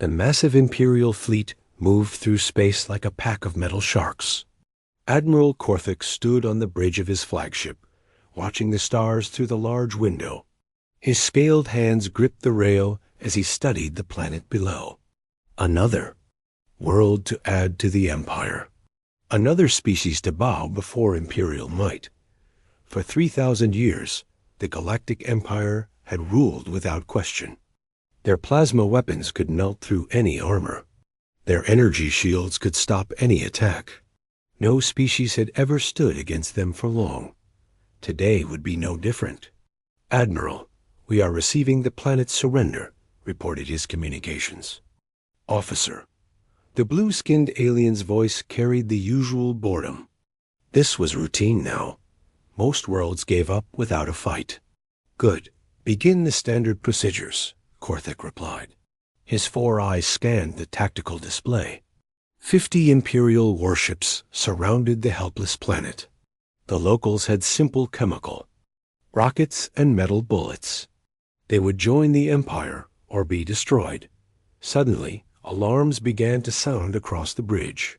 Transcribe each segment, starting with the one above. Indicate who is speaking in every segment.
Speaker 1: A massive Imperial fleet moved through space like a pack of metal sharks. Admiral Korthik stood on the bridge of his flagship, watching the stars through the large window. His scaled hands gripped the rail as he studied the planet below. Another world to add to the empire. Another species to bow before Imperial might. For 3,000 years, the Galactic Empire had ruled without question. Their plasma weapons could melt through any armor. Their energy shields could stop any attack. No species had ever stood against them for long. Today would be no different. "Admiral, we are receiving the planet's surrender," reported his communications. "Officer." The blue-skinned alien's voice carried the usual boredom. This was routine now. Most worlds gave up without a fight. "Good. Begin the standard procedures," Korthik replied. His 4 eyes scanned the tactical display. 50 Imperial warships surrounded the helpless planet. The locals had simple chemical, rockets and metal bullets. They would join the Empire or be destroyed. Suddenly, alarms began to sound across the bridge.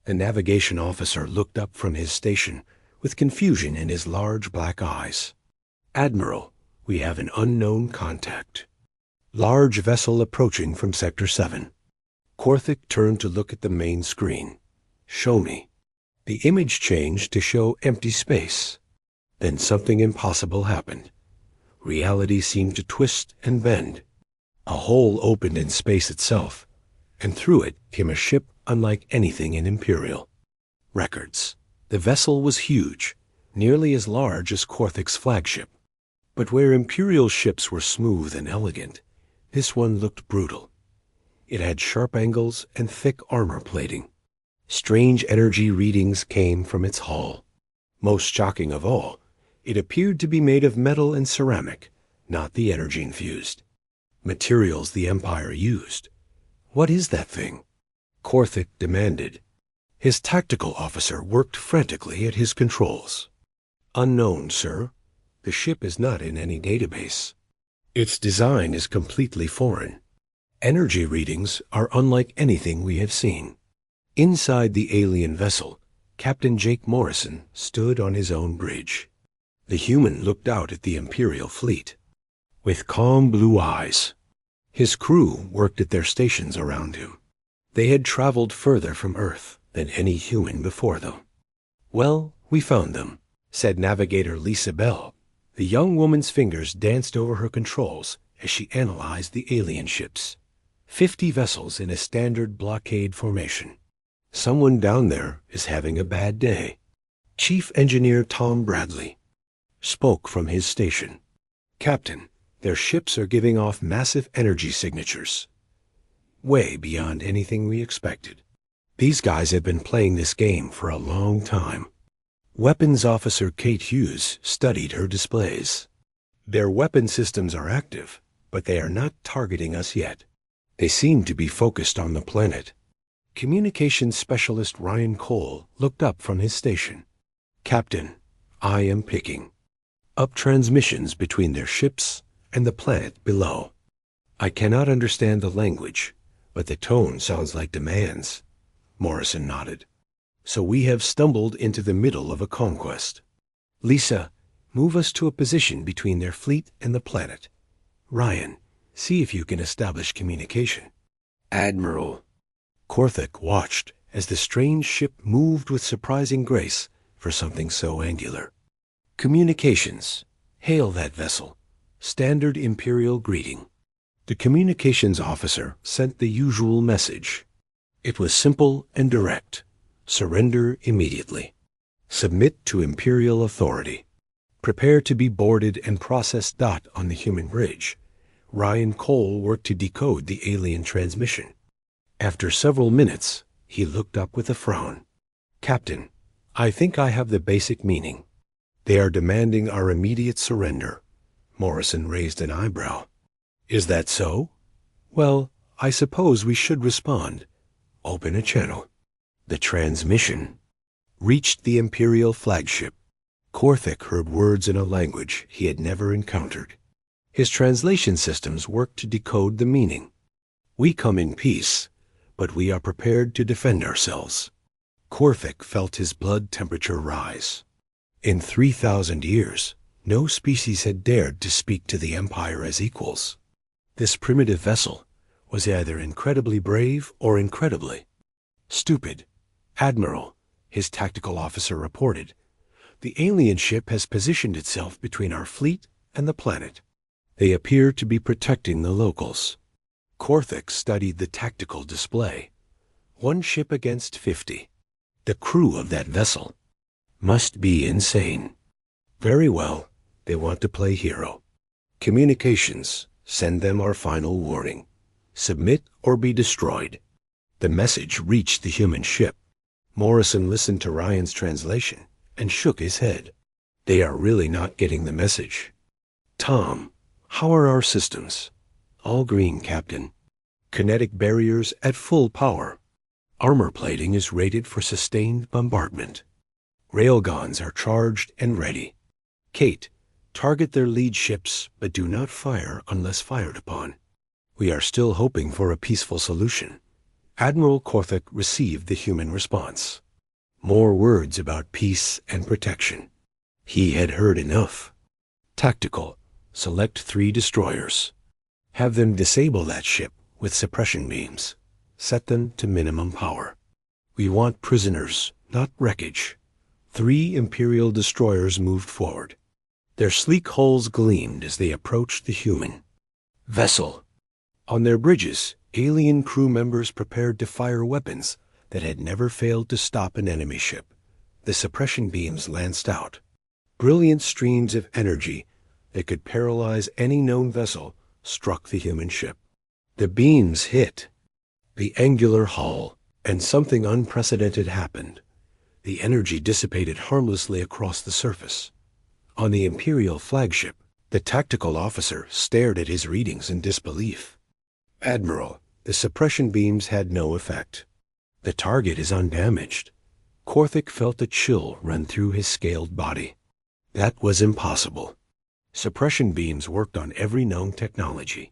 Speaker 1: The navigation officer looked up from his station with confusion in his large black eyes. "Admiral, we have an unknown contact." Large vessel approaching from Sector 7. Korthik turned to look at the main screen. "Show me." The image changed to show empty space. Then something impossible happened. Reality seemed to twist and bend. A hole opened in space itself, and through it came a ship unlike anything in Imperial. Records. The vessel was huge, nearly as large as Korthik's flagship. But where Imperial ships were smooth and elegant, this one looked brutal. It had sharp angles and thick armor plating. Strange energy readings came from its hull. Most shocking of all, it appeared to be made of metal and ceramic, not the energy-infused materials the Empire used. "What is that thing?" Korthik demanded. His tactical officer worked frantically at his controls. "Unknown, sir. The ship is not in any database. Its design is completely foreign. Energy readings are unlike anything we have seen." Inside the alien vessel, Captain Jake Morrison stood on his own bridge. The human looked out at the Imperial fleet with calm blue eyes. His crew worked at their stations around him. They had traveled further from Earth than any human before them. "Well, we found them," said Navigator Lisa Bell. The young woman's fingers danced over her controls as she analyzed the alien ships. 50 vessels in a standard blockade formation. Someone down there is having a bad day. Chief Engineer Tom Bradley spoke from his station. "Captain, their ships are giving off massive energy signatures. Way beyond anything we expected. These guys have been playing this game for a long time." Weapons Officer Kate Hughes studied her displays. "Their weapon systems are active, but they are not targeting us yet. They seem to be focused on the planet." Communications Specialist Ryan Cole looked up from his station. "Captain, I am picking up transmissions between their ships and the planet below. I cannot understand the language, but the tone sounds like demands." Morrison nodded. "So we have stumbled into the middle of a conquest. Lisa, move us to a position between their fleet and the planet. Ryan, see if you can establish communication." "Admiral." Korthik watched as the strange ship moved with surprising grace for something so angular. "Communications. Hail that vessel. Standard Imperial greeting." The communications officer sent the usual message. It was simple and direct. Surrender immediately. Submit to Imperial authority. Prepare to be boarded and processed. On the human bridge, Ryan Cole worked to decode the alien transmission. After several minutes, he looked up with a frown. "Captain, I think I have the basic meaning. They are demanding our immediate surrender." Morrison raised an eyebrow. "Is that so? Well, I suppose we should respond. Open a channel." The transmission reached the Imperial flagship. Korthik heard words in a language he had never encountered. His translation systems worked to decode the meaning. We come in peace, but we are prepared to defend ourselves. Korthik felt his blood temperature rise. In 3,000 years, no species had dared to speak to the Empire as equals. This primitive vessel was either incredibly brave or incredibly stupid. Admiral, his tactical officer reported, the alien ship has positioned itself between our fleet and the planet. They appear to be protecting the locals. Korthik studied the tactical display. One ship against 50. The crew of that vessel must be insane. Very well, they want to play hero. Communications, send them our final warning. Submit or be destroyed. The message reached the human ship. Morrison listened to Ryan's translation and shook his head. They are really not getting the message. Tom, how are our systems? All green, Captain. Kinetic barriers at full power. Armor plating is rated for sustained bombardment. Railguns are charged and ready. Kate, target their lead ships, but do not fire unless fired upon. We are still hoping for a peaceful solution. Admiral Korthik received the human response. More words about peace and protection. He had heard enough. Tactical, select 3 destroyers. Have them disable that ship with suppression beams. Set them to minimum power. We want prisoners, not wreckage. 3 Imperial destroyers moved forward. Their sleek hulls gleamed as they approached the human vessel. On their bridges, alien crew members prepared to fire weapons that had never failed to stop an enemy ship. The suppression beams lanced out. Brilliant streams of energy that could paralyze any known vessel struck the human ship. The beams hit the angular hull, and something unprecedented happened. The energy dissipated harmlessly across the surface. On the Imperial flagship, the tactical officer stared at his readings in disbelief. Admiral, the suppression beams had no effect. The target is undamaged. Korthik felt a chill run through his scaled body. That was impossible. Suppression beams worked on every known technology.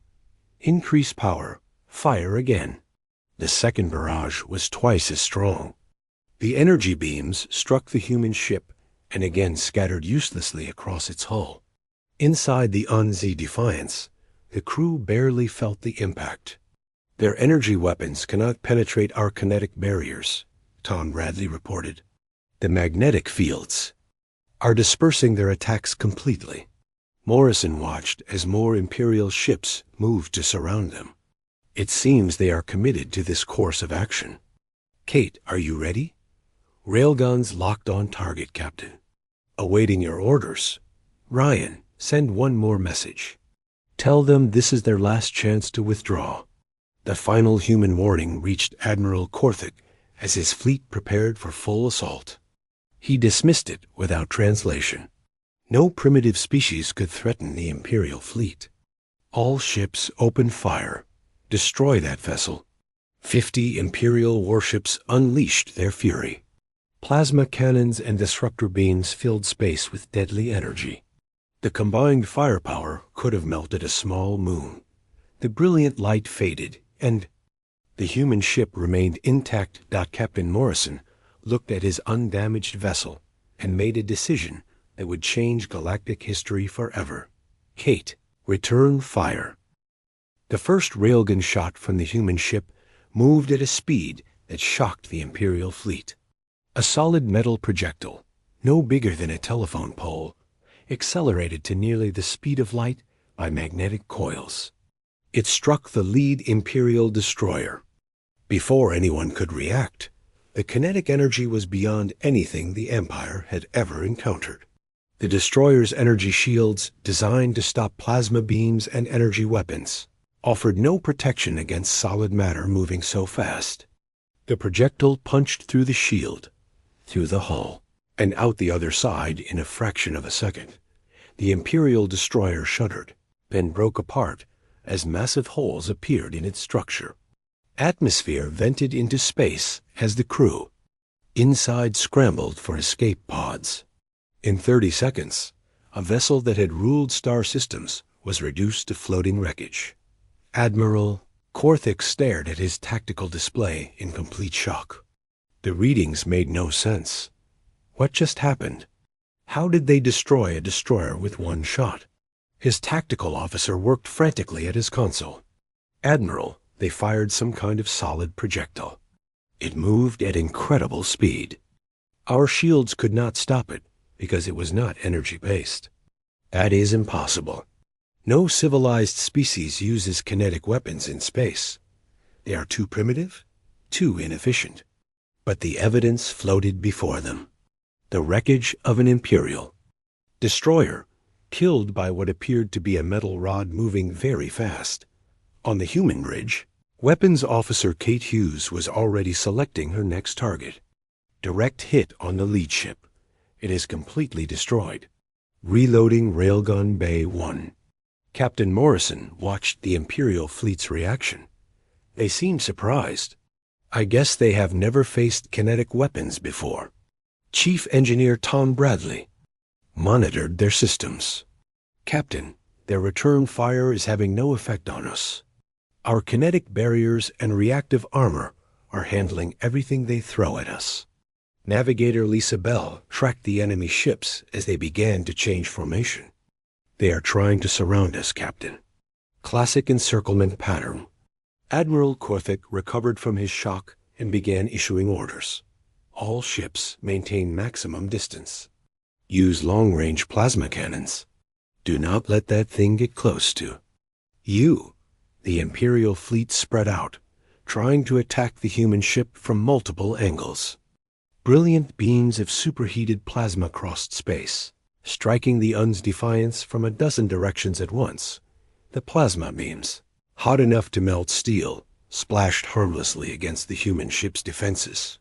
Speaker 1: Increase power, fire again. The second barrage was twice as strong. The energy beams struck the human ship and again scattered uselessly across its hull. Inside the Unzi Defiance, the crew barely felt the impact. Their energy weapons cannot penetrate our kinetic barriers, Tom Bradley reported. The magnetic fields are dispersing their attacks completely. Morrison watched as more Imperial ships moved to surround them. It seems they are committed to this course of action. Kate, are you ready? Railguns locked on target, Captain. Awaiting your orders. Ryan, send one more message. Tell them this is their last chance to withdraw. The final human warning reached Admiral Korthik as his fleet prepared for full assault. He dismissed it without translation. No primitive species could threaten the Imperial fleet. All ships open fire. Destroy that vessel. 50 Imperial warships unleashed their fury. Plasma cannons and disruptor beams filled space with deadly energy. The combined firepower could have melted a small moon. The brilliant light faded, and the human ship remained intact. Captain Morrison looked at his undamaged vessel and made a decision that would change galactic history forever. Kate, return fire. The first railgun shot from the human ship moved at a speed that shocked the Imperial fleet. A solid metal projectile, no bigger than a telephone pole, accelerated to nearly the speed of light by magnetic coils. It struck the lead Imperial destroyer. Before anyone could react, the kinetic energy was beyond anything the Empire had ever encountered. The destroyer's energy shields, designed to stop plasma beams and energy weapons, offered no protection against solid matter moving so fast. The projectile punched through the shield, through the hull, and out the other side in a fraction of a second. The Imperial destroyer shuddered, then broke apart as massive holes appeared in its structure. Atmosphere vented into space as the crew inside scrambled for escape pods. In 30 seconds, a vessel that had ruled star systems was reduced to floating wreckage. Admiral Korthik stared at his tactical display in complete shock. The readings made no sense. What just happened? How did they destroy a destroyer with one shot? His tactical officer worked frantically at his console. Admiral, they fired some kind of solid projectile. It moved at incredible speed. Our shields could not stop it because it was not energy-based. That is impossible. No civilized species uses kinetic weapons in space. They are too primitive, too inefficient. But the evidence floated before them. The wreckage of an Imperial destroyer, killed by what appeared to be a metal rod moving very fast. On the human bridge, Weapons Officer Kate Hughes was already selecting her next target. Direct hit on the lead ship. It is completely destroyed. Reloading Railgun Bay 1. Captain Morrison watched the Imperial fleet's reaction. They seemed surprised. I guess they have never faced kinetic weapons before. Chief Engineer Tom Bradley monitored their systems. Captain, their return fire is having no effect on us. Our kinetic barriers and reactive armor are handling everything they throw at us. Navigator Lisa Bell tracked the enemy ships as they began to change formation. They are trying to surround us, Captain. Classic encirclement pattern. Admiral Korthik recovered from his shock and began issuing orders. All ships maintain maximum distance. Use long-range plasma cannons. Do not let that thing get close to you. The Imperial fleet spread out, trying to attack the human ship from multiple angles. Brilliant beams of superheated plasma crossed space, striking the Un's defiance from a dozen directions at once. The plasma beams, hot enough to melt steel, splashed harmlessly against the human ship's defenses.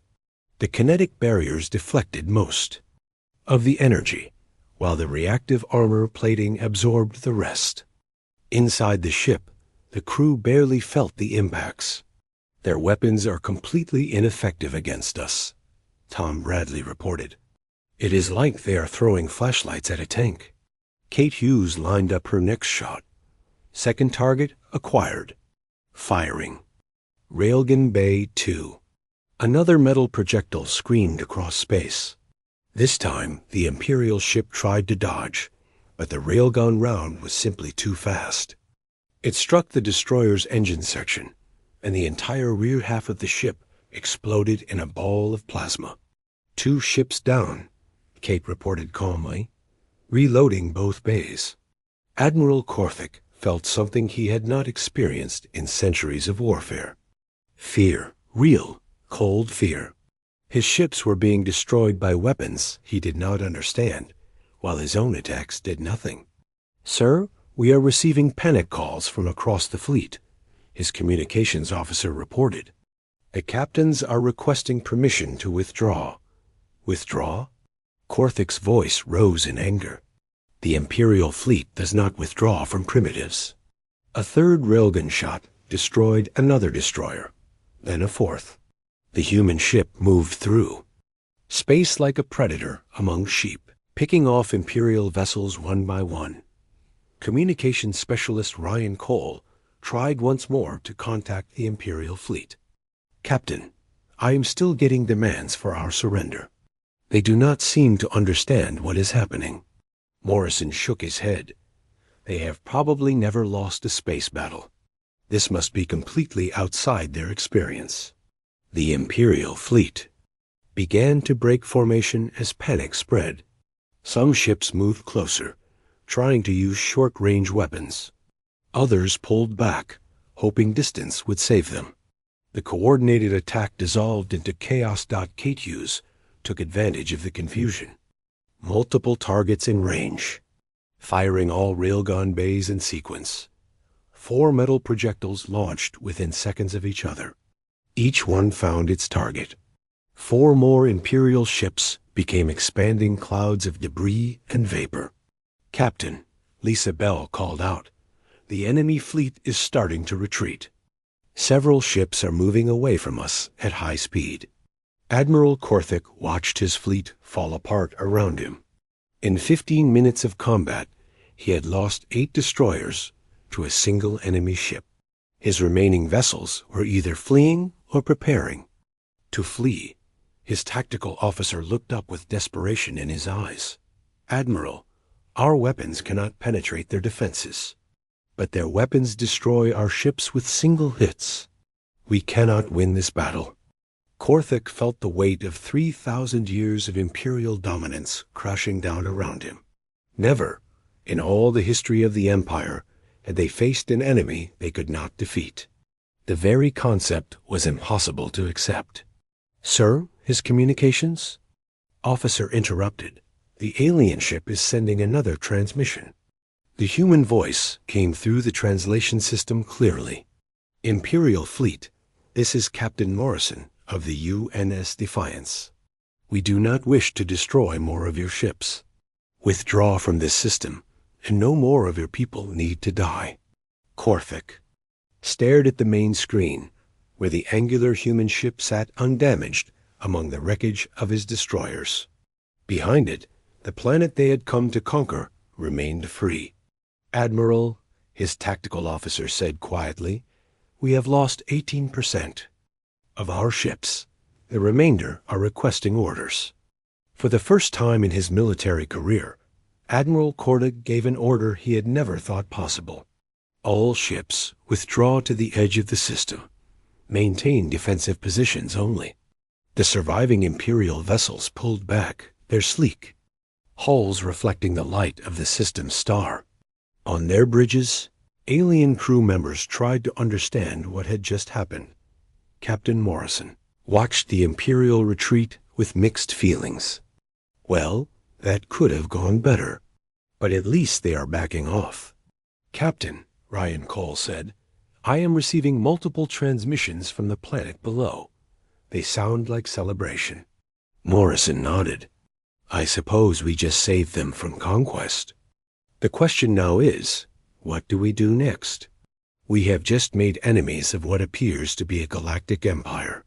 Speaker 1: The kinetic barriers deflected most of the energy, while the reactive armor plating absorbed the rest. Inside the ship, the crew barely felt the impacts. Their weapons are completely ineffective against us, Tom Bradley reported. It is like they are throwing flashlights at a tank. Kate Hughes lined up her next shot. Second target acquired. Firing. Railgun Bay 2. Another metal projectile screamed across space. This time, the Imperial ship tried to dodge, but the railgun round was simply too fast. It struck the destroyer's engine section, and the entire rear half of the ship exploded in a ball of plasma. 2 ships down, Kate reported calmly, reloading both bays. Admiral Korthik felt something he had not experienced in centuries of warfare. Fear, real, cold fear. His ships were being destroyed by weapons he did not understand, while his own attacks did nothing. Sir, we are receiving panic calls from across the fleet, his communications officer reported. The captains are requesting permission to withdraw. Withdraw? Korthik's voice rose in anger. The Imperial fleet does not withdraw from primitives. A third railgun shot destroyed another destroyer, then a fourth. The human ship moved through. Space like a predator among sheep, picking off Imperial vessels one by one. Communications specialist Ryan Cole tried once more to contact the Imperial fleet. Captain, I am still getting demands for our surrender. They do not seem to understand what is happening. Morrison shook his head. They have probably never lost a space battle. This must be completely outside their experience. The Imperial fleet began to break formation as panic spread. Some ships moved closer, trying to use short-range weapons. Others pulled back, hoping distance would save them. The coordinated attack dissolved into chaos. Kate Hughes took advantage of the confusion. Multiple targets in range, firing all railgun bays in sequence. 4 metal projectiles launched within seconds of each other. Each one found its target. 4 more Imperial ships became expanding clouds of debris and vapor. Captain, Lisa Bell called out. The enemy fleet is starting to retreat. Several ships are moving away from us at high speed. Admiral Korthik watched his fleet fall apart around him. In 15 minutes of combat, he had lost 8 destroyers to a single enemy ship. His remaining vessels were either fleeing or preparing to flee. His tactical officer looked up with desperation in his eyes. "Admiral, our weapons cannot penetrate their defenses, but their weapons destroy our ships with single hits. We cannot win this battle." Korthik felt the weight of 3,000 years of Imperial dominance crashing down around him. Never, in all the history of the Empire, had they faced an enemy they could not defeat. The very concept was impossible to accept. "Sir, his communications?" Officer interrupted. "The alien ship is sending another transmission." The human voice came through the translation system clearly. "Imperial fleet, this is Captain Morrison of the UNS Defiance. We do not wish to destroy more of your ships. Withdraw from this system, and no more of your people need to die." Korthik stared at the main screen, where the angular human ship sat undamaged among the wreckage of his destroyers. Behind it, the planet they had come to conquer remained free. "Admiral," his tactical officer said quietly, "we have lost 18% of our ships. The remainder are requesting orders." For the first time in his military career, Admiral Korthik gave an order he had never thought possible. "All ships withdraw to the edge of the system. Maintain defensive positions only." The surviving Imperial vessels pulled back, their sleek hulls reflecting the light of the system's star. On their bridges, alien crew members tried to understand what had just happened. Captain Morrison watched the Imperial retreat with mixed feelings. Well, that could have gone better, but at least they are backing off. "Captain," Ryan Cole said, "I am receiving multiple transmissions from the planet below. They sound like celebration." Morrison nodded. "I suppose we just saved them from conquest. The question now is, what do we do next? We have just made enemies of what appears to be a galactic empire."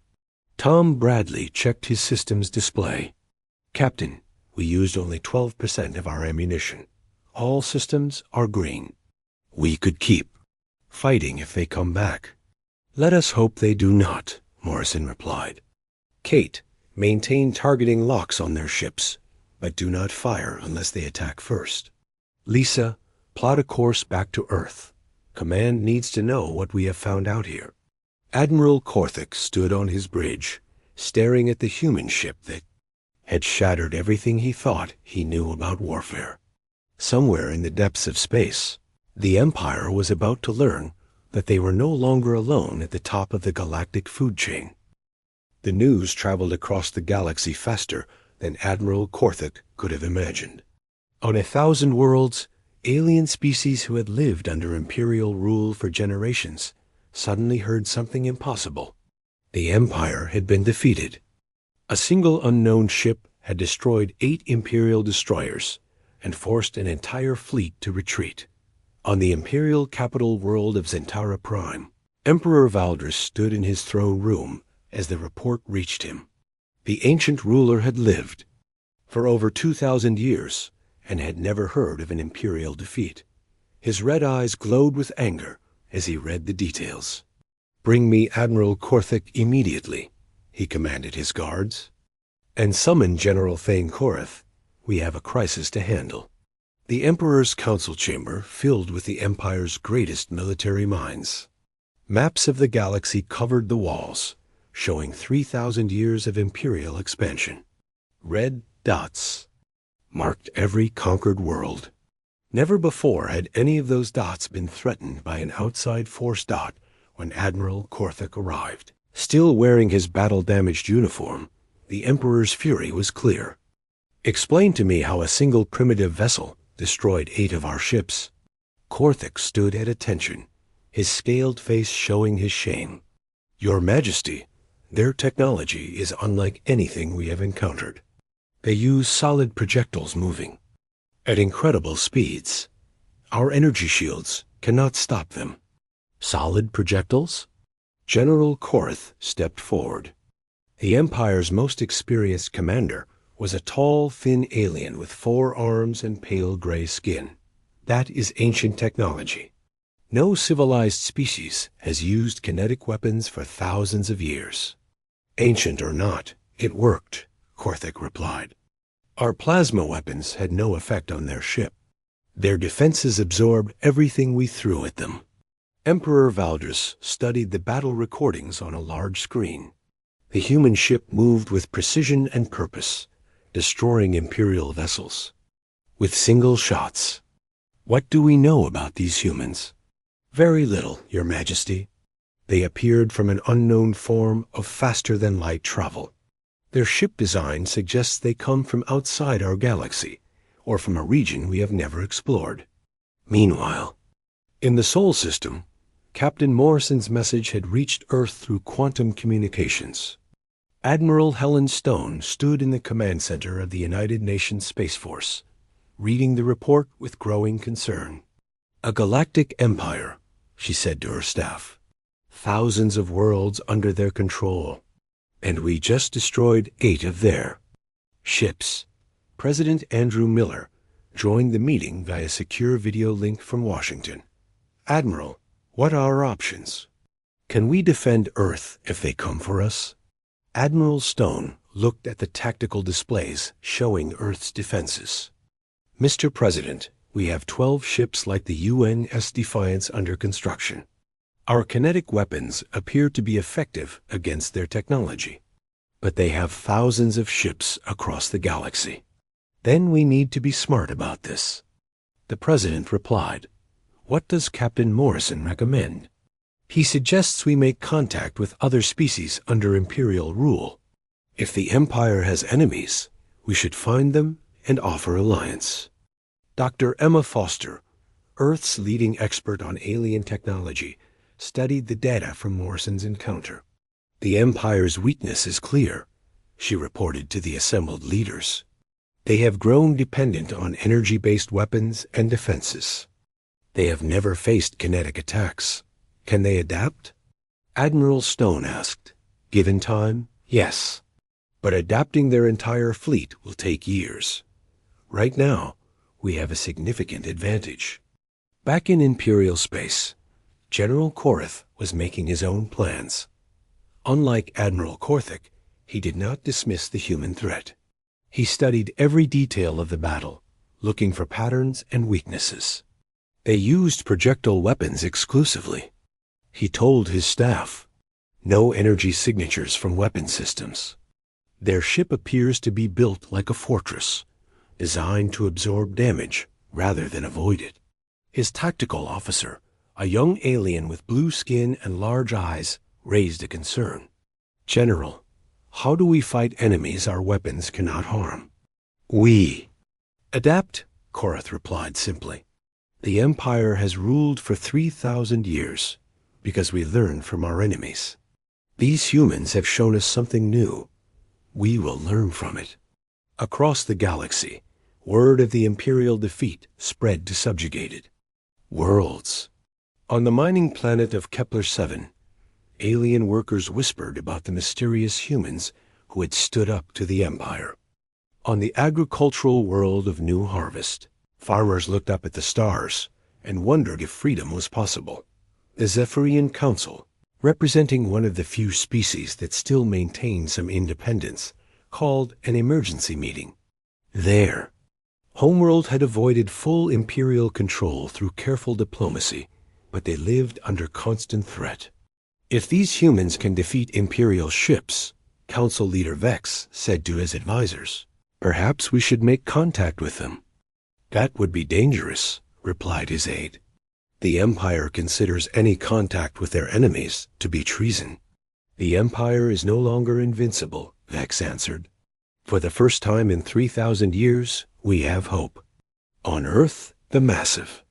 Speaker 1: Tom Bradley checked his system's display. "Captain, we used only 12% of our ammunition. All systems are green. We could keep fighting if they come back." "Let us hope they do not," Morrison replied. "Kate, maintain targeting locks on their ships, but do not fire unless they attack first. Lisa, plot a course back to Earth. Command needs to know what we have found out here." Admiral Korthik stood on his bridge, staring at the human ship that had shattered everything he thought he knew about warfare. Somewhere in the depths of space, the Empire was about to learn that they were no longer alone at the top of the galactic food chain. The news traveled across the galaxy faster than Admiral Korthik could have imagined. On 1,000 worlds, alien species who had lived under Imperial rule for generations suddenly heard something impossible. The Empire had been defeated. A single unknown ship had destroyed 8 Imperial destroyers and forced an entire fleet to retreat. On the Imperial capital world of Zentara Prime, Emperor Valdris stood in his throne room as the report reached him. The ancient ruler had lived for over 2,000 years and had never heard of an Imperial defeat. His red eyes glowed with anger as he read the details. "Bring me Admiral Korthik immediately," he commanded his guards. "And summon General Thane Korath. We have a crisis to handle." The Emperor's council chamber filled with the Empire's greatest military minds. Maps of the galaxy covered the walls, showing 3,000 years of Imperial expansion. Red dots marked every conquered world. Never before had any of those dots been threatened by an outside force dot when Admiral Korthik arrived. Still wearing his battle-damaged uniform, the Emperor's fury was clear. "Explain to me how a single primitive vessel destroyed 8 of our ships." Korthik stood at attention, his scaled face showing his shame. "Your Majesty, their technology is unlike anything we have encountered. They use solid projectiles moving at incredible speeds. Our energy shields cannot stop them." "Solid projectiles?" General Korath stepped forward. The Empire's most experienced commander was a tall, thin alien with 4 arms and pale gray skin. "That is ancient technology. No civilized species has used kinetic weapons for thousands of years. Ancient or not, it worked, Korthik replied. Our plasma weapons had no effect on their ship. Their defenses absorbed everything we threw at them. Emperor Valdris studied the battle recordings on a large screen. The human ship moved with precision and purpose, destroying Imperial vessels. With single shots. What do we know about these humans? Very little, Your Majesty. They appeared from an unknown form of faster-than-light travel. Their ship design suggests they come from outside our galaxy, or from a region we have never explored. Meanwhile, in the Sol system, Captain Morrison's message had reached Earth through quantum communications. Admiral Helen Stone stood in the command center of the United Nations Space Force, reading the report with growing concern. A galactic empire, she said to her staff. Thousands of worlds under their control. And we just destroyed 8 of their ships. President Andrew Miller joined the meeting via secure video link from Washington. Admiral, what are our options? Can we defend Earth if they come for us? Admiral Stone looked at the tactical displays showing Earth's defenses. Mr. President, we have 12 ships like the UNS Defiance under construction. Our kinetic weapons appear to be effective against their technology, but they have thousands of ships across the galaxy. Then we need to be smart about this. The President replied, What does Captain Morrison recommend? He suggests we make contact with other species under Imperial rule. If the Empire has enemies, we should find them and offer alliance. Dr. Emma Foster, Earth's leading expert on alien technology, studied the data from Morrison's encounter. The Empire's weakness is clear, she reported to the assembled leaders. They have grown dependent on energy-based weapons and defenses. They have never faced kinetic attacks. Can they adapt? Admiral Stone asked. Given time, yes. But adapting their entire fleet will take years. Right now, we have a significant advantage. Back in Imperial space, General Korth was making his own plans. Unlike Admiral Korthik, he did not dismiss the human threat. He studied every detail of the battle, looking for patterns and weaknesses. They used projectile weapons exclusively. He told his staff, no energy signatures from weapon systems. Their ship appears to be built like a fortress, designed to absorb damage rather than avoid it. His tactical officer, a young alien with blue skin and large eyes, raised a concern. General, how do we fight enemies our weapons cannot harm? We adapt, Korth replied simply. The Empire has ruled for 3,000 years because we learn from our enemies. These humans have shown us something new. We will learn from it. Across the galaxy, word of the Imperial defeat spread to subjugated worlds. On the mining planet of Kepler-7, alien workers whispered about the mysterious humans who had stood up to the Empire. On the agricultural world of New Harvest, farmers looked up at the stars and wondered if freedom was possible. The Zephyrian Council, representing one of the few species that still maintain some independence, called an emergency meeting. There, Homeworld had avoided full Imperial control through careful diplomacy, but they lived under constant threat. If these humans can defeat Imperial ships, Council Leader Vex said to his advisors, perhaps we should make contact with them. That would be dangerous, replied his aide. The Empire considers any contact with their enemies to be treason. The Empire is no longer invincible, Vex answered. For the first time in 3,000 years, we have hope. On Earth, the massive.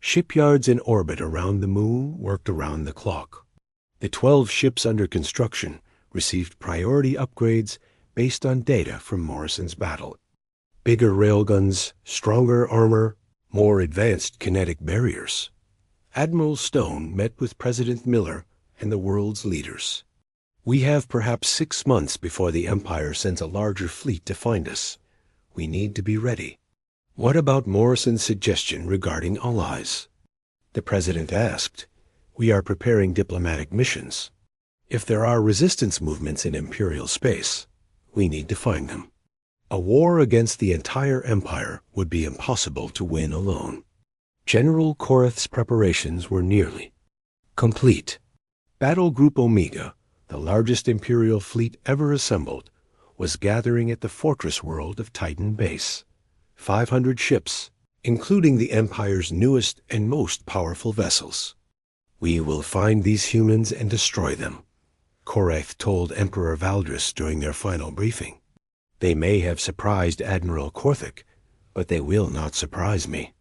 Speaker 1: Shipyards in orbit around the moon worked around the clock. The 12 ships under construction received priority upgrades based on data from Morrison's battle. Bigger railguns, stronger armor, more advanced kinetic barriers. Admiral Stone met with President Miller and the world's leaders. We have perhaps 6 months before the Empire sends a larger fleet to find us. We need to be ready. What about Morrison's suggestion regarding allies? The president asked. "We are preparing diplomatic missions. If there are resistance movements in Imperial space, we need to find them. A war against the entire empire would be impossible to win alone." General Korath's preparations were nearly complete. Battle Group Omega, the largest Imperial fleet ever assembled, was gathering at the fortress world of Titan Base. 500 ships, including the Empire's newest and most powerful vessels. "We will find these humans and destroy them," Korath told Emperor Valdris during their final briefing. "They may have surprised Admiral Korthik, but they will not surprise me."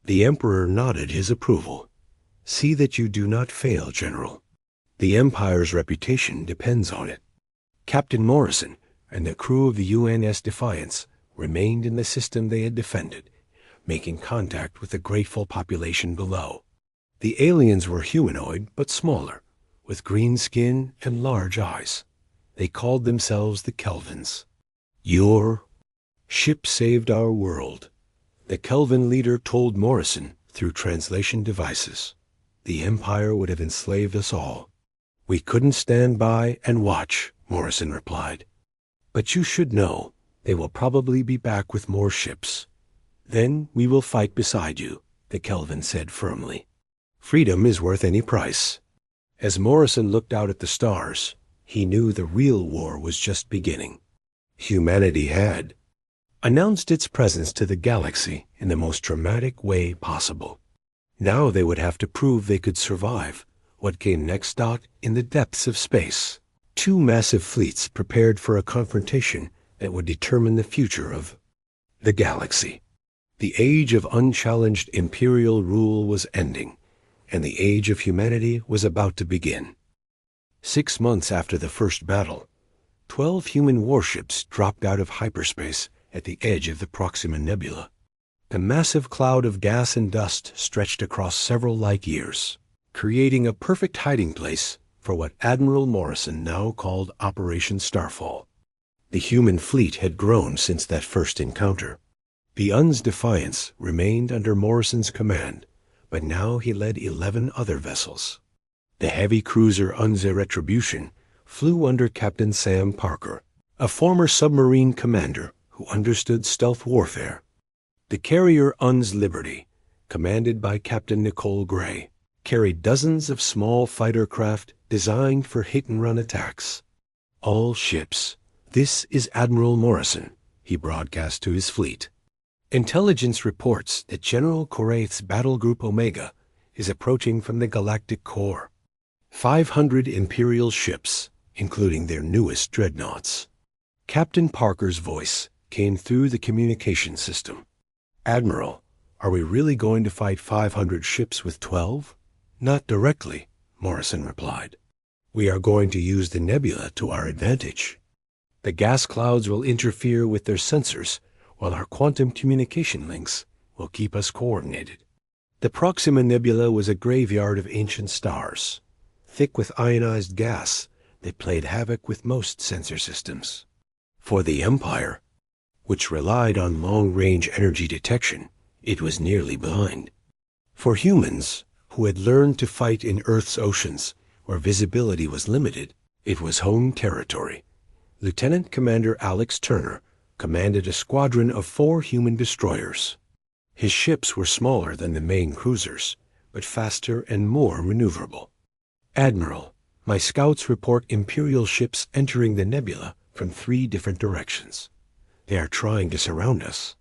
Speaker 1: The Emperor nodded his approval. "See that you do not fail, General. The Empire's reputation depends on it." Captain Morrison and the crew of the UNS Defiance remained in the system they had defended, making contact with the grateful population below. The aliens were humanoid but smaller, with green skin and large eyes. They called themselves the Kelvins. "Your ship saved our world," the Kelvin leader told Morrison through translation devices. "The Empire would have enslaved us all." "We couldn't stand by and watch," Morrison replied. "But you should know they will probably be back with more ships. Then we will fight beside you," the Kelvin said firmly. "Freedom is worth any price." As Morrison looked out at the stars, he knew the real war was just beginning. Humanity had announced its presence to the galaxy in the most dramatic way possible. Now they would have to prove they could survive what came next. In the depths of space, two massive fleets prepared for a confrontation that would determine the future of the galaxy. The age of unchallenged Imperial rule was ending, and the age of humanity was about to begin. 6 months after the first battle, 12 human warships dropped out of hyperspace at the edge of the Proxima Nebula. The massive cloud of gas and dust stretched across several light years, creating a perfect hiding place for what Admiral Morrison now called Operation Starfall. The human fleet had grown since that first encounter. The UN's Defiance remained under Morrison's command, but now he led 11 other vessels. The heavy cruiser UN's Retribution flew under Captain Sam Parker, a former submarine commander who understood stealth warfare. The carrier UN's Liberty, commanded by Captain Nicole Gray, carried dozens of small fighter craft designed for hit-and-run attacks. "All ships, this is Admiral Morrison," he broadcast to his fleet. "Intelligence reports that General Korath's Battle Group Omega is approaching from the galactic core. 500 Imperial ships, including their newest dreadnoughts." Captain Parker's voice came through the communication system. "Admiral, are we really going to fight 500 ships with 12? "Not directly," Morrison replied. "We are going to use the nebula to our advantage. The gas clouds will interfere with their sensors, while our quantum communication links will keep us coordinated." The Proxima Nebula was a graveyard of ancient stars, thick with ionized gas that played havoc with most sensor systems. For the Empire, which relied on long-range energy detection, it was nearly blind. For humans, who had learned to fight in Earth's oceans where visibility was limited, it was home territory. Lieutenant Commander Alex Turner commanded a squadron of 4 human destroyers. His ships were smaller than the main cruisers, but faster and more maneuverable. "Admiral, my scouts report Imperial ships entering the nebula from 3 different directions. They are trying to surround us."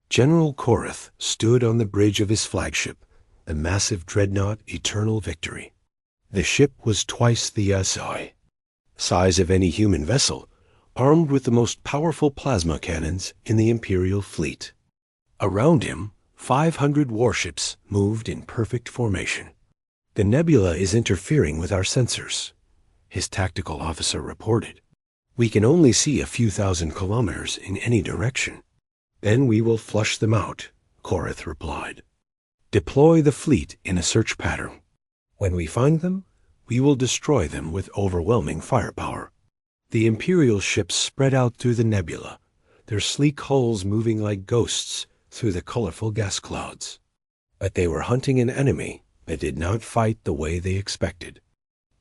Speaker 1: General Korath stood on the bridge of his flagship, the massive dreadnought Eternal Victory. The ship was twice the size of any human vessel, armed with the most powerful plasma cannons in the Imperial fleet. Around him, 500 warships moved in perfect formation. "The nebula is interfering with our sensors," his tactical officer reported. "We can only see a few thousand kilometers in any direction." "Then we will flush them out," Korath replied. "Deploy the fleet in a search pattern. When we find them, we will destroy them with overwhelming firepower." The Imperial ships spread out through the nebula, their sleek hulls moving like ghosts through the colorful gas clouds. But they were hunting an enemy but did not fight the way they expected.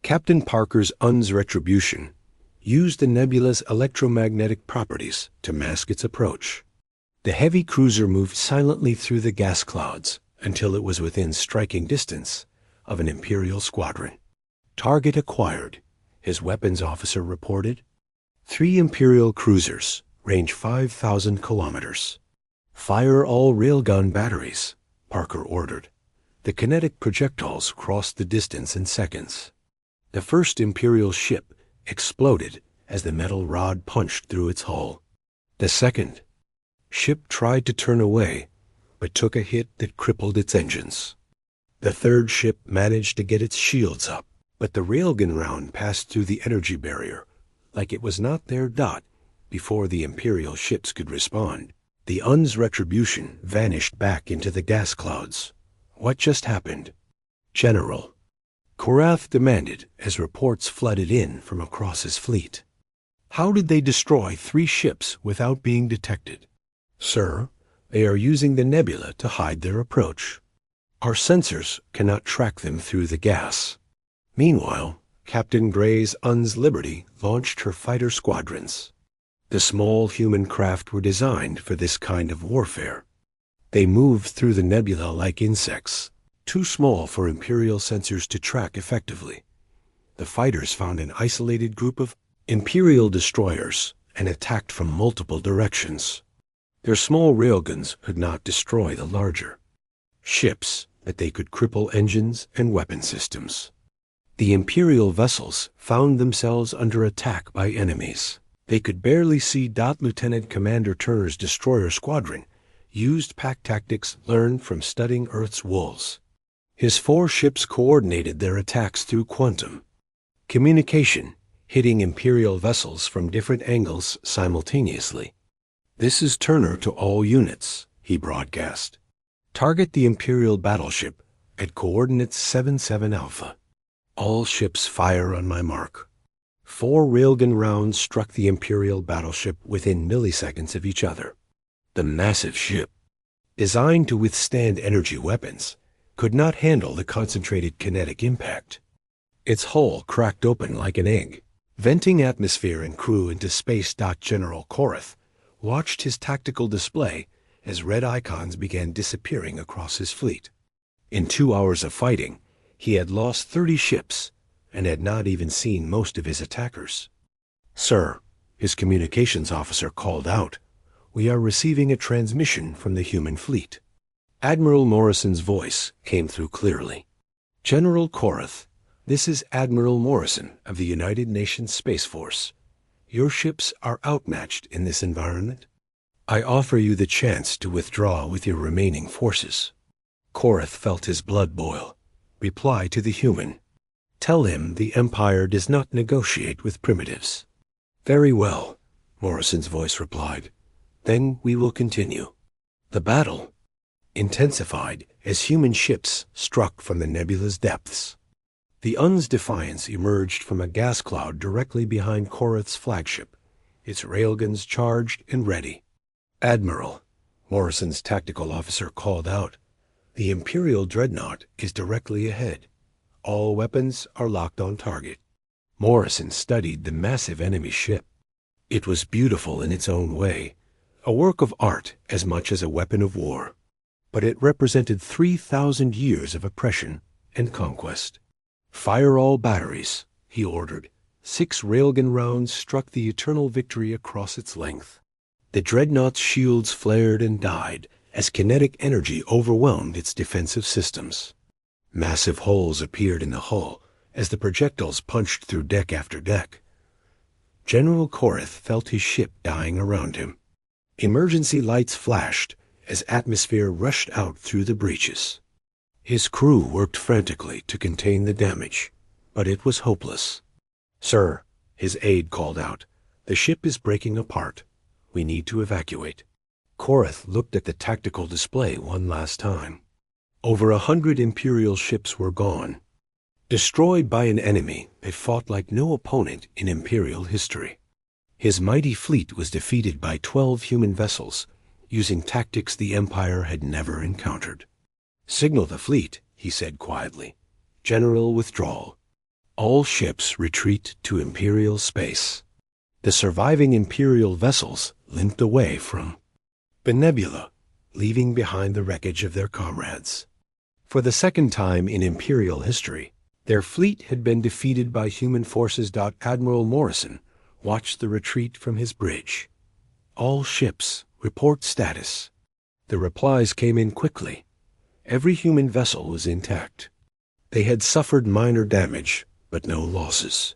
Speaker 1: Captain Parker's UN's retribution used the nebula's electromagnetic properties to mask its approach. The heavy cruiser moved silently through the gas clouds until it was within striking distance of an Imperial squadron. Target acquired, his weapons officer reported. 3 Imperial cruisers, range 5,000 kilometers. Fire all railgun batteries, Parker ordered. The kinetic projectiles crossed the distance in seconds. The first Imperial ship exploded as the metal rod punched through its hull. The second ship tried to turn away, but took a hit that crippled its engines. The third ship managed to get its shields up, but the railgun round passed through the energy barrier like it was not their dot before the Imperial ships could respond. The UN's retribution vanished back into the gas clouds. What just happened? General, Korath demanded as reports flooded in from across his fleet. How did they destroy 3 ships without being detected? Sir, they are using the nebula to hide their approach. Our sensors cannot track them through the gas. Meanwhile, Captain Gray's UN's Liberty launched her fighter squadrons. The small human craft were designed for this kind of warfare. They moved through the nebula like insects, too small for Imperial sensors to track effectively. The fighters found an isolated group of Imperial destroyers and attacked from multiple directions. Their small railguns could not destroy the larger ships, but they could cripple engines and weapon systems. The Imperial vessels found themselves under attack by enemies. They could barely see. Lieutenant Commander Turner's destroyer squadron used pack tactics learned from studying Earth's wolves. His 4 ships coordinated their attacks through quantum communication, hitting Imperial vessels from different angles simultaneously. This is Turner to all units, he broadcast. Target the Imperial battleship at coordinates 77 Alpha. All ships fire on my mark. 4 railgun rounds struck the Imperial battleship within milliseconds of each other. The massive ship, designed to withstand energy weapons, could not handle the concentrated kinetic impact. Its hull cracked open like an egg, venting atmosphere and crew into space. General Korath watched his tactical display as red icons began disappearing across his fleet. In 2 hours of fighting, he had lost 30 ships and had not even seen most of his attackers. Sir, his communications officer called out, we are receiving a transmission from the human fleet. Admiral Morrison's voice came through clearly. General Korath, this is Admiral Morrison of the United Nations Space Force. Your ships are outmatched in this environment. I offer you the chance to withdraw with your remaining forces. Korath felt his blood boil. Reply to the human. Tell him the Empire does not negotiate with primitives. Very well, Morrison's voice replied. Then we will continue. The battle intensified as human ships struck from the nebula's depths. The UN's Defiance emerged from a gas cloud directly behind Korath's flagship, its railguns charged and ready. Admiral, Morrison's tactical officer called out, the Imperial dreadnought is directly ahead. All weapons are locked on target. Morrison studied the massive enemy ship. It was beautiful in its own way, a work of art as much as a weapon of war. But it represented 3,000 years of oppression and conquest. Fire all batteries, he ordered. 6 railgun rounds struck the eternal victory across its length. The dreadnought's shields flared and died as kinetic energy overwhelmed its defensive systems. Massive holes appeared in the hull as the projectiles punched through deck after deck. General Korath felt his ship dying around him. Emergency lights flashed as atmosphere rushed out through the breaches. His crew worked frantically to contain the damage, but it was hopeless. Sir, his aide called out, the ship is breaking apart. We need to evacuate. Korath looked at the tactical display one last time. Over 100 Imperial ships were gone, destroyed by an enemy that fought like no opponent in Imperial history. His mighty fleet was defeated by 12 human vessels, using tactics the Empire had never encountered. Signal the fleet, he said quietly. "General withdrawal. All ships retreat to Imperial space." The surviving Imperial vessels limped away from Benebula, leaving behind the wreckage of their comrades. For the second time in Imperial history, their fleet had been defeated by human forces. Admiral Morrison watched the retreat from his bridge. "All ships, report status." The replies came in quickly. Every human vessel was intact. They had suffered minor damage, but no losses.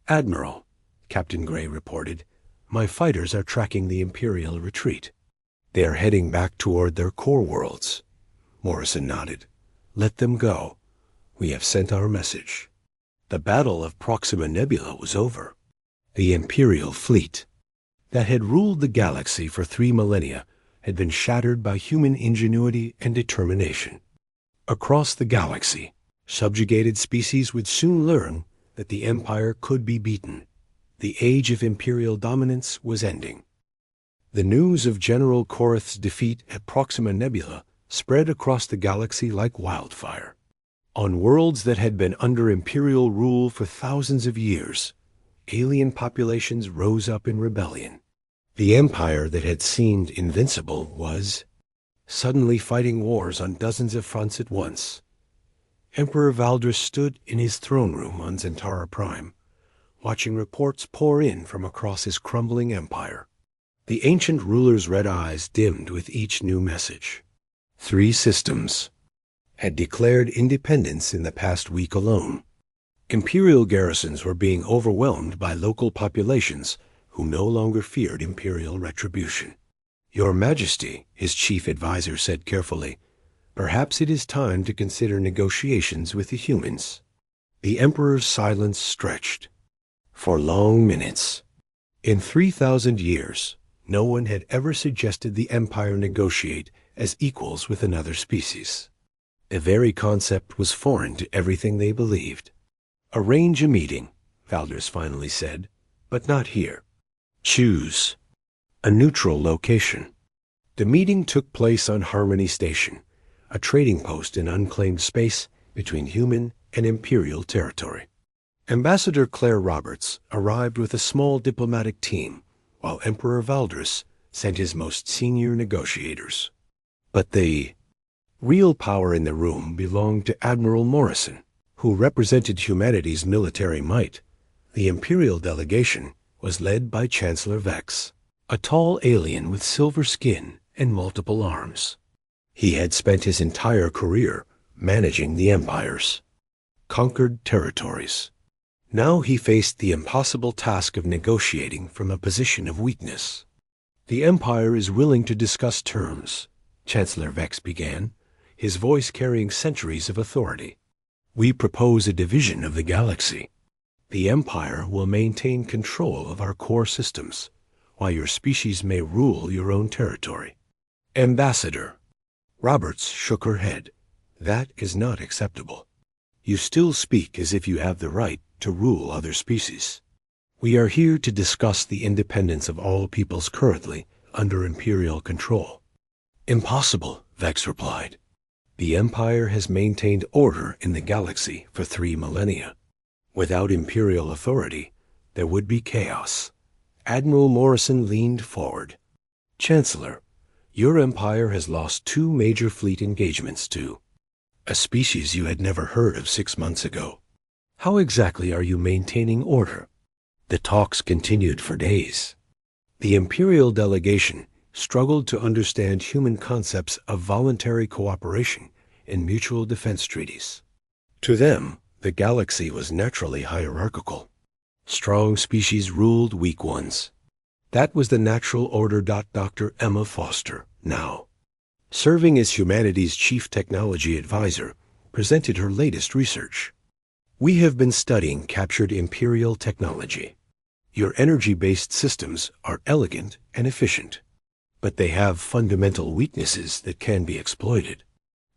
Speaker 1: "Admiral," Captain Gray reported, "my fighters are tracking the Imperial retreat. They are heading back toward their core worlds." Morrison nodded. "Let them go. We have sent our message." The Battle of Proxima Nebula was over. The Imperial fleet that had ruled the galaxy for 3 millennia had been shattered by human ingenuity and determination. Across the galaxy, subjugated species would soon learn that the Empire could be beaten. The age of Imperial dominance was ending. The news of General Korath's defeat at Proxima Nebula spread across the galaxy like wildfire. On worlds that had been under Imperial rule for thousands of years, alien populations rose up in rebellion. The Empire that had seemed invincible was suddenly fighting wars on dozens of fronts at once. Emperor Valdris stood in his throne room on Zentara Prime, watching reports pour in from across his crumbling empire. The ancient ruler's red eyes dimmed with each new message. 3 systems had declared independence in the past week alone. Imperial garrisons were being overwhelmed by local populations who no longer feared Imperial retribution. "Your Majesty," his chief advisor said carefully, "perhaps it is time to consider negotiations with the humans." The Emperor's silence stretched for long minutes. In 3,000 years, no one had ever suggested the Empire negotiate as equals with another species. The very concept was foreign to everything they believed. "Arrange a meeting," Valdris finally said, "but not here. Choose a neutral location." The meeting took place on Harmony Station, a trading post in unclaimed space between human and Imperial territory. Ambassador Claire Roberts arrived with a small diplomatic team, while Emperor Valdris sent his most senior negotiators. But the real power in the room belonged to Admiral Morrison, who represented humanity's military might. The Imperial delegation was led by Chancellor Vex, a tall alien with silver skin and multiple arms. He had spent his entire career managing the Empire's conquered territories. Now he faced the impossible task of negotiating from a position of weakness. "The Empire is willing to discuss terms," Chancellor Vex began, his voice carrying centuries of authority. "We propose a division of the galaxy. The Empire will maintain control of our core systems, while your species may rule your own territory." "Ambassador," Roberts shook her head, "that is not acceptable. You still speak as if you have the right to rule other species. We are here to discuss the independence of all peoples currently under Imperial control." "Impossible," Vex replied. "The Empire has maintained order in the galaxy for 3 millennia. Without Imperial authority, there would be chaos." Admiral Morrison leaned forward. "Chancellor, your Empire has lost 2 major fleet engagements to a species you had never heard of 6 months ago. How exactly are you maintaining order?" The talks continued for days. The Imperial delegation struggled to understand human concepts of voluntary cooperation and mutual defense treaties. To them, the galaxy was naturally hierarchical. Strong species ruled weak ones. That was the natural order. Dr. Emma Foster, now serving as humanity's chief technology advisor, presented her latest research. "We have been studying captured Imperial technology. Your energy-based systems are elegant and efficient, but they have fundamental weaknesses that can be exploited."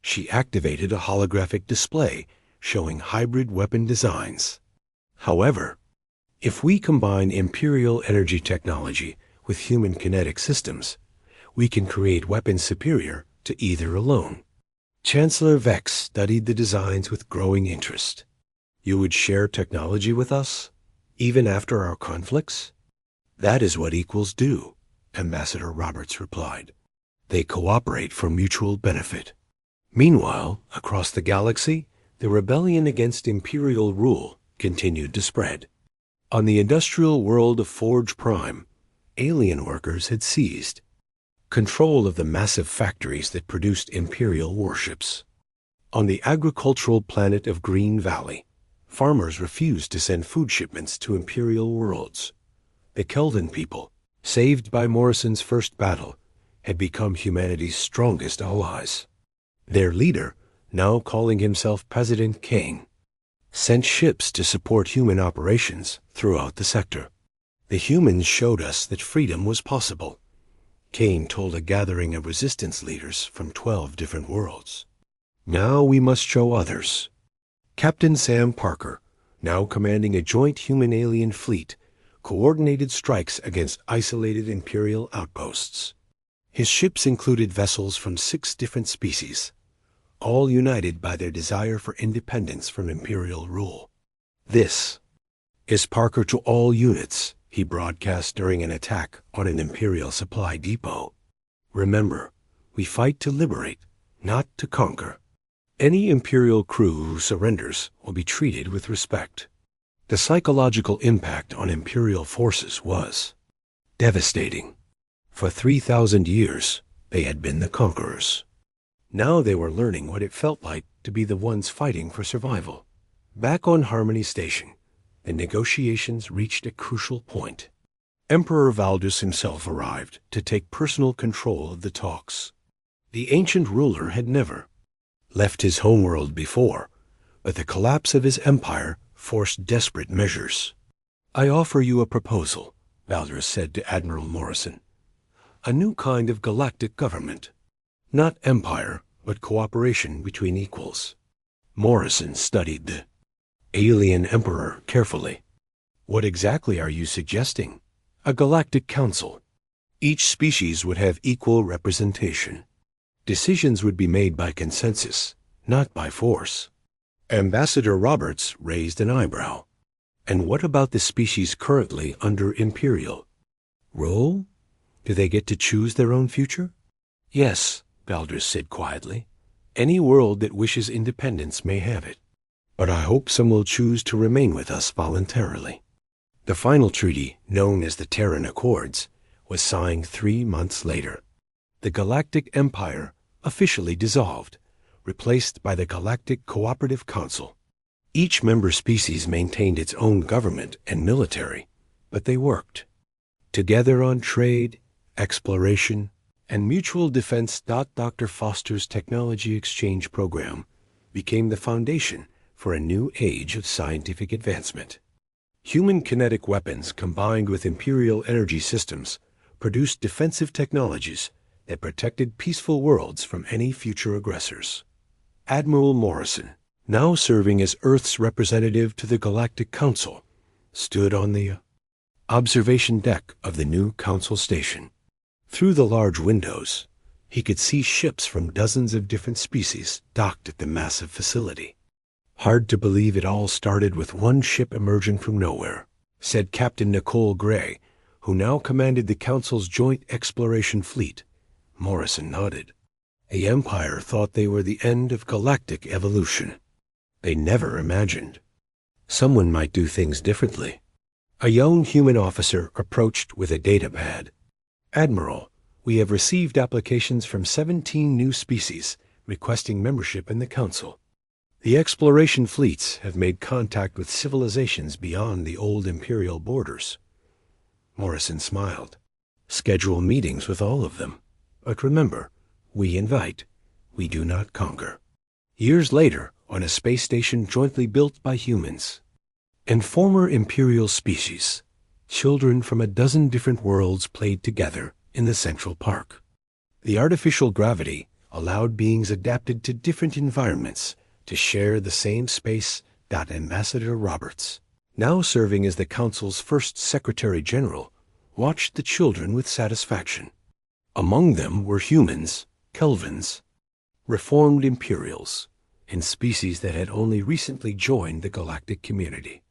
Speaker 1: She activated a holographic display showing hybrid weapon designs. "However, if we combine Imperial energy technology with human kinetic systems, we can create weapons superior to either alone." Chancellor Vex studied the designs with growing interest. You would share technology with us, even after our conflicts? That is what equals do, Ambassador Roberts replied. They cooperate for mutual benefit. Meanwhile, across the galaxy, the rebellion against Imperial rule continued to spread. On the industrial world of Forge Prime, alien workers had seized control of the massive factories that produced Imperial warships. On the agricultural planet of Green Valley, farmers refused to send food shipments to Imperial worlds. The Kelvin people, saved by Morrison's first battle, had become humanity's strongest allies. Their leader, now calling himself President Kane, sent ships to support human operations throughout the sector. The humans showed us that freedom was possible, Kane told a gathering of resistance leaders from 12 different worlds. Now we must show others. Captain Sam Parker, now commanding a joint human-alien fleet, coordinated strikes against isolated Imperial outposts. His ships included vessels from 6 different species, all united by their desire for independence from Imperial rule. This is Parker to all units, he broadcast during an attack on an Imperial supply depot. Remember, we fight to liberate, not to conquer. Any Imperial crew who surrenders will be treated with respect. The psychological impact on Imperial forces was devastating. For 3,000 years, they had been the conquerors. Now they were learning what it felt like to be the ones fighting for survival. Back on Harmony Station, the negotiations reached a crucial point. Emperor Valdus himself arrived to take personal control of the talks. The ancient ruler had never left his homeworld before, but the collapse of his empire forced desperate measures. I offer you a proposal, Valdus said to Admiral Morrison. A new kind of galactic government. Not empire, but cooperation between equals. Morrison studied the alien emperor carefully. What exactly are you suggesting? A galactic council. Each species would have equal representation. Decisions would be made by consensus, not by force. Ambassador Roberts raised an eyebrow. And what about the species currently under Imperial rule? Do they get to choose their own future? Yes, Valdus said quietly. Any world that wishes independence may have it. But I hope some will choose to remain with us voluntarily. The final treaty, known as the Terran Accords, was signed 3 months later. The Galactic Empire officially dissolved, replaced by the Galactic Cooperative Council. Each member species maintained its own government and military, but they worked together on trade, exploration, and mutual defense. Dr. Foster's technology exchange program became the foundation for a new age of scientific advancement. Human kinetic weapons combined with Imperial energy systems produced defensive technologies that protected peaceful worlds from any future aggressors. Admiral Morrison, now serving as Earth's representative to the Galactic Council, stood on the observation deck of the new Council station. Through the large windows, he could see ships from dozens of different species docked at the massive facility. Hard to believe it all started with one ship emerging from nowhere, said Captain Nicole Gray, who now commanded the Council's joint exploration fleet. Morrison nodded. The Empire thought they were the end of galactic evolution. They never imagined someone might do things differently. A young human officer approached with a datapad. Admiral, we have received applications from 17 new species requesting membership in the Council. The exploration fleets have made contact with civilizations beyond the old Imperial borders. Morrison smiled. Schedule meetings with all of them. But remember, we invite, we do not conquer. Years later, on a space station jointly built by humans and former Imperial species, children from a dozen different worlds played together in the Central Park. The artificial gravity allowed beings adapted to different environments to share the same space. Ambassador Roberts, now serving as the Council's first Secretary General, watched the children with satisfaction. Among them were humans, Kelvins, reformed Imperials, and species that had only recently joined the galactic community.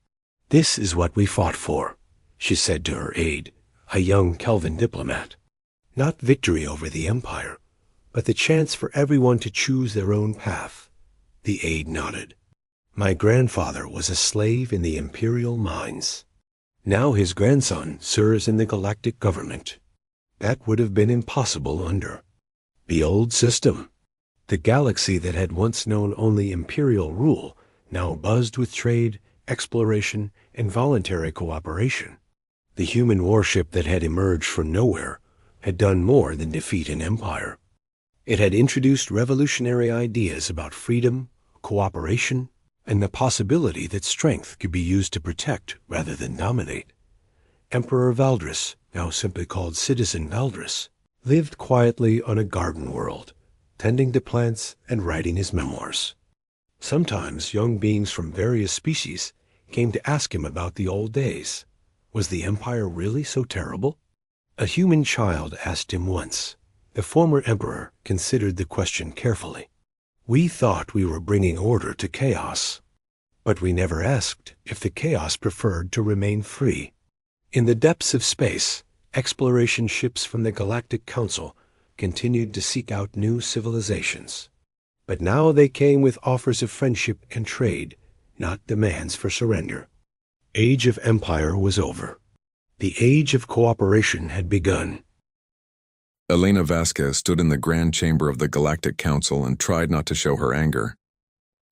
Speaker 1: "This is what we fought for," she said to her aide, a young Kelvin diplomat. "Not victory over the Empire, but the chance for everyone to choose their own path." The aide nodded. "My grandfather was a slave in the Imperial mines. Now his grandson serves in the galactic government. That would have been impossible under the old system." The galaxy that had once known only Imperial rule now buzzed with trade, exploration, and voluntary cooperation. The human warship that had emerged from nowhere had done more than defeat an empire. It had introduced revolutionary ideas about freedom, cooperation, and the possibility that strength could be used to protect rather than dominate. Emperor Valdris, now simply called Citizen Valdris, lived quietly on a garden world, tending to plants and writing his memoirs. Sometimes young beings from various species came to ask him about the old days. Was the Empire really so terrible? A human child asked him once. The former emperor considered the question carefully. "We thought we were bringing order to chaos, but we never asked if the chaos preferred to remain free." In the depths of space, exploration ships from the Galactic Council continued to seek out new civilizations. But now they came with offers of friendship and trade, not demands for surrender. Age of Empire was over. The age of cooperation had begun.
Speaker 2: Elena Vasquez stood in the grand chamber of the Galactic Council and tried not to show her anger.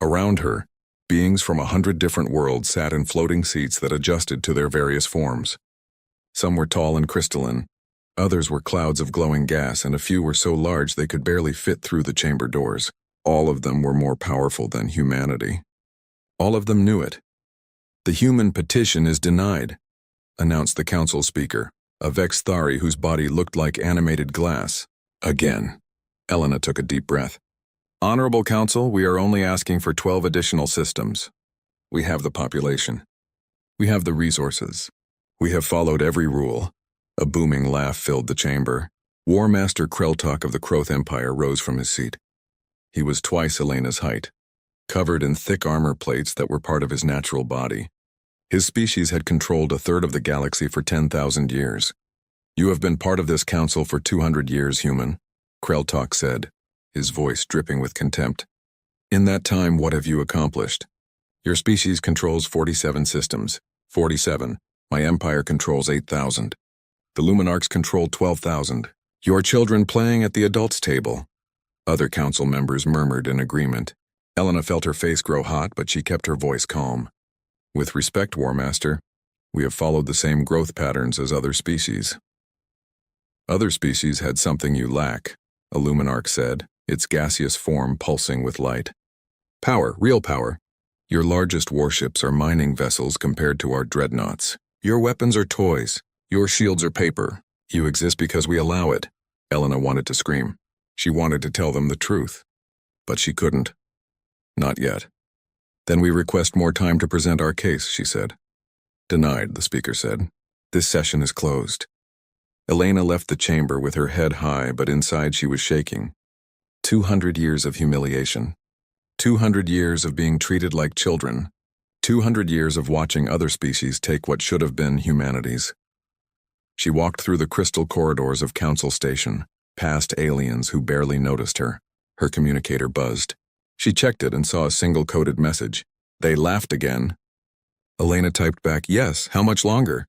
Speaker 2: Around her, beings from 100 different worlds sat in floating seats that adjusted to their various forms. Some were tall and crystalline, others were clouds of glowing gas, and a few were so large they could barely fit through the chamber doors. All of them were more powerful than humanity. All of them knew it. "The human petition is denied," announced the council speaker, a Vexthari whose body looked like animated glass. Again. Elena took a deep breath. "Honorable Council, we are only asking for 12 additional systems. We have the population. We have the resources. We have followed every rule." A booming laugh filled the chamber. War Master Kreltok of the Kroth Empire rose from his seat. He was twice Elena's height, covered in thick armor plates that were part of his natural body. His species had controlled a third of the galaxy for 10,000 years. "You have been part of this council for 200 years, human," Kreltok said, his voice dripping with contempt. "In that time, what have you accomplished? Your species controls 47 systems. 47. My empire controls 8,000. The Luminarchs control 12,000. Your children playing at the adults' table." Other council members murmured in agreement. Elena felt her face grow hot, but she kept her voice calm. "With respect, War Master, we have followed the same growth patterns as other species." "Other species had something you lack," a Luminarch said, its gaseous form pulsing with light. "Power, real power. Your largest warships are mining vessels compared to our dreadnoughts. Your weapons are toys. Your shields are paper. You exist because we allow it." Elena wanted to scream. She wanted to tell them the truth. But she couldn't. "Not yet." "Then we request more time to present our case," she said. "Denied," the speaker said. "This session is closed." Elena left the chamber with her head high, but inside she was shaking. 200 years of humiliation. 200 years of being treated like children. 200 years of watching other species take what should have been humanity's. She walked through the crystal corridors of Council Station, past aliens who barely noticed her. Her communicator buzzed. She checked it and saw a single coded message. "They laughed again." Elena typed back, "Yes, how much longer?"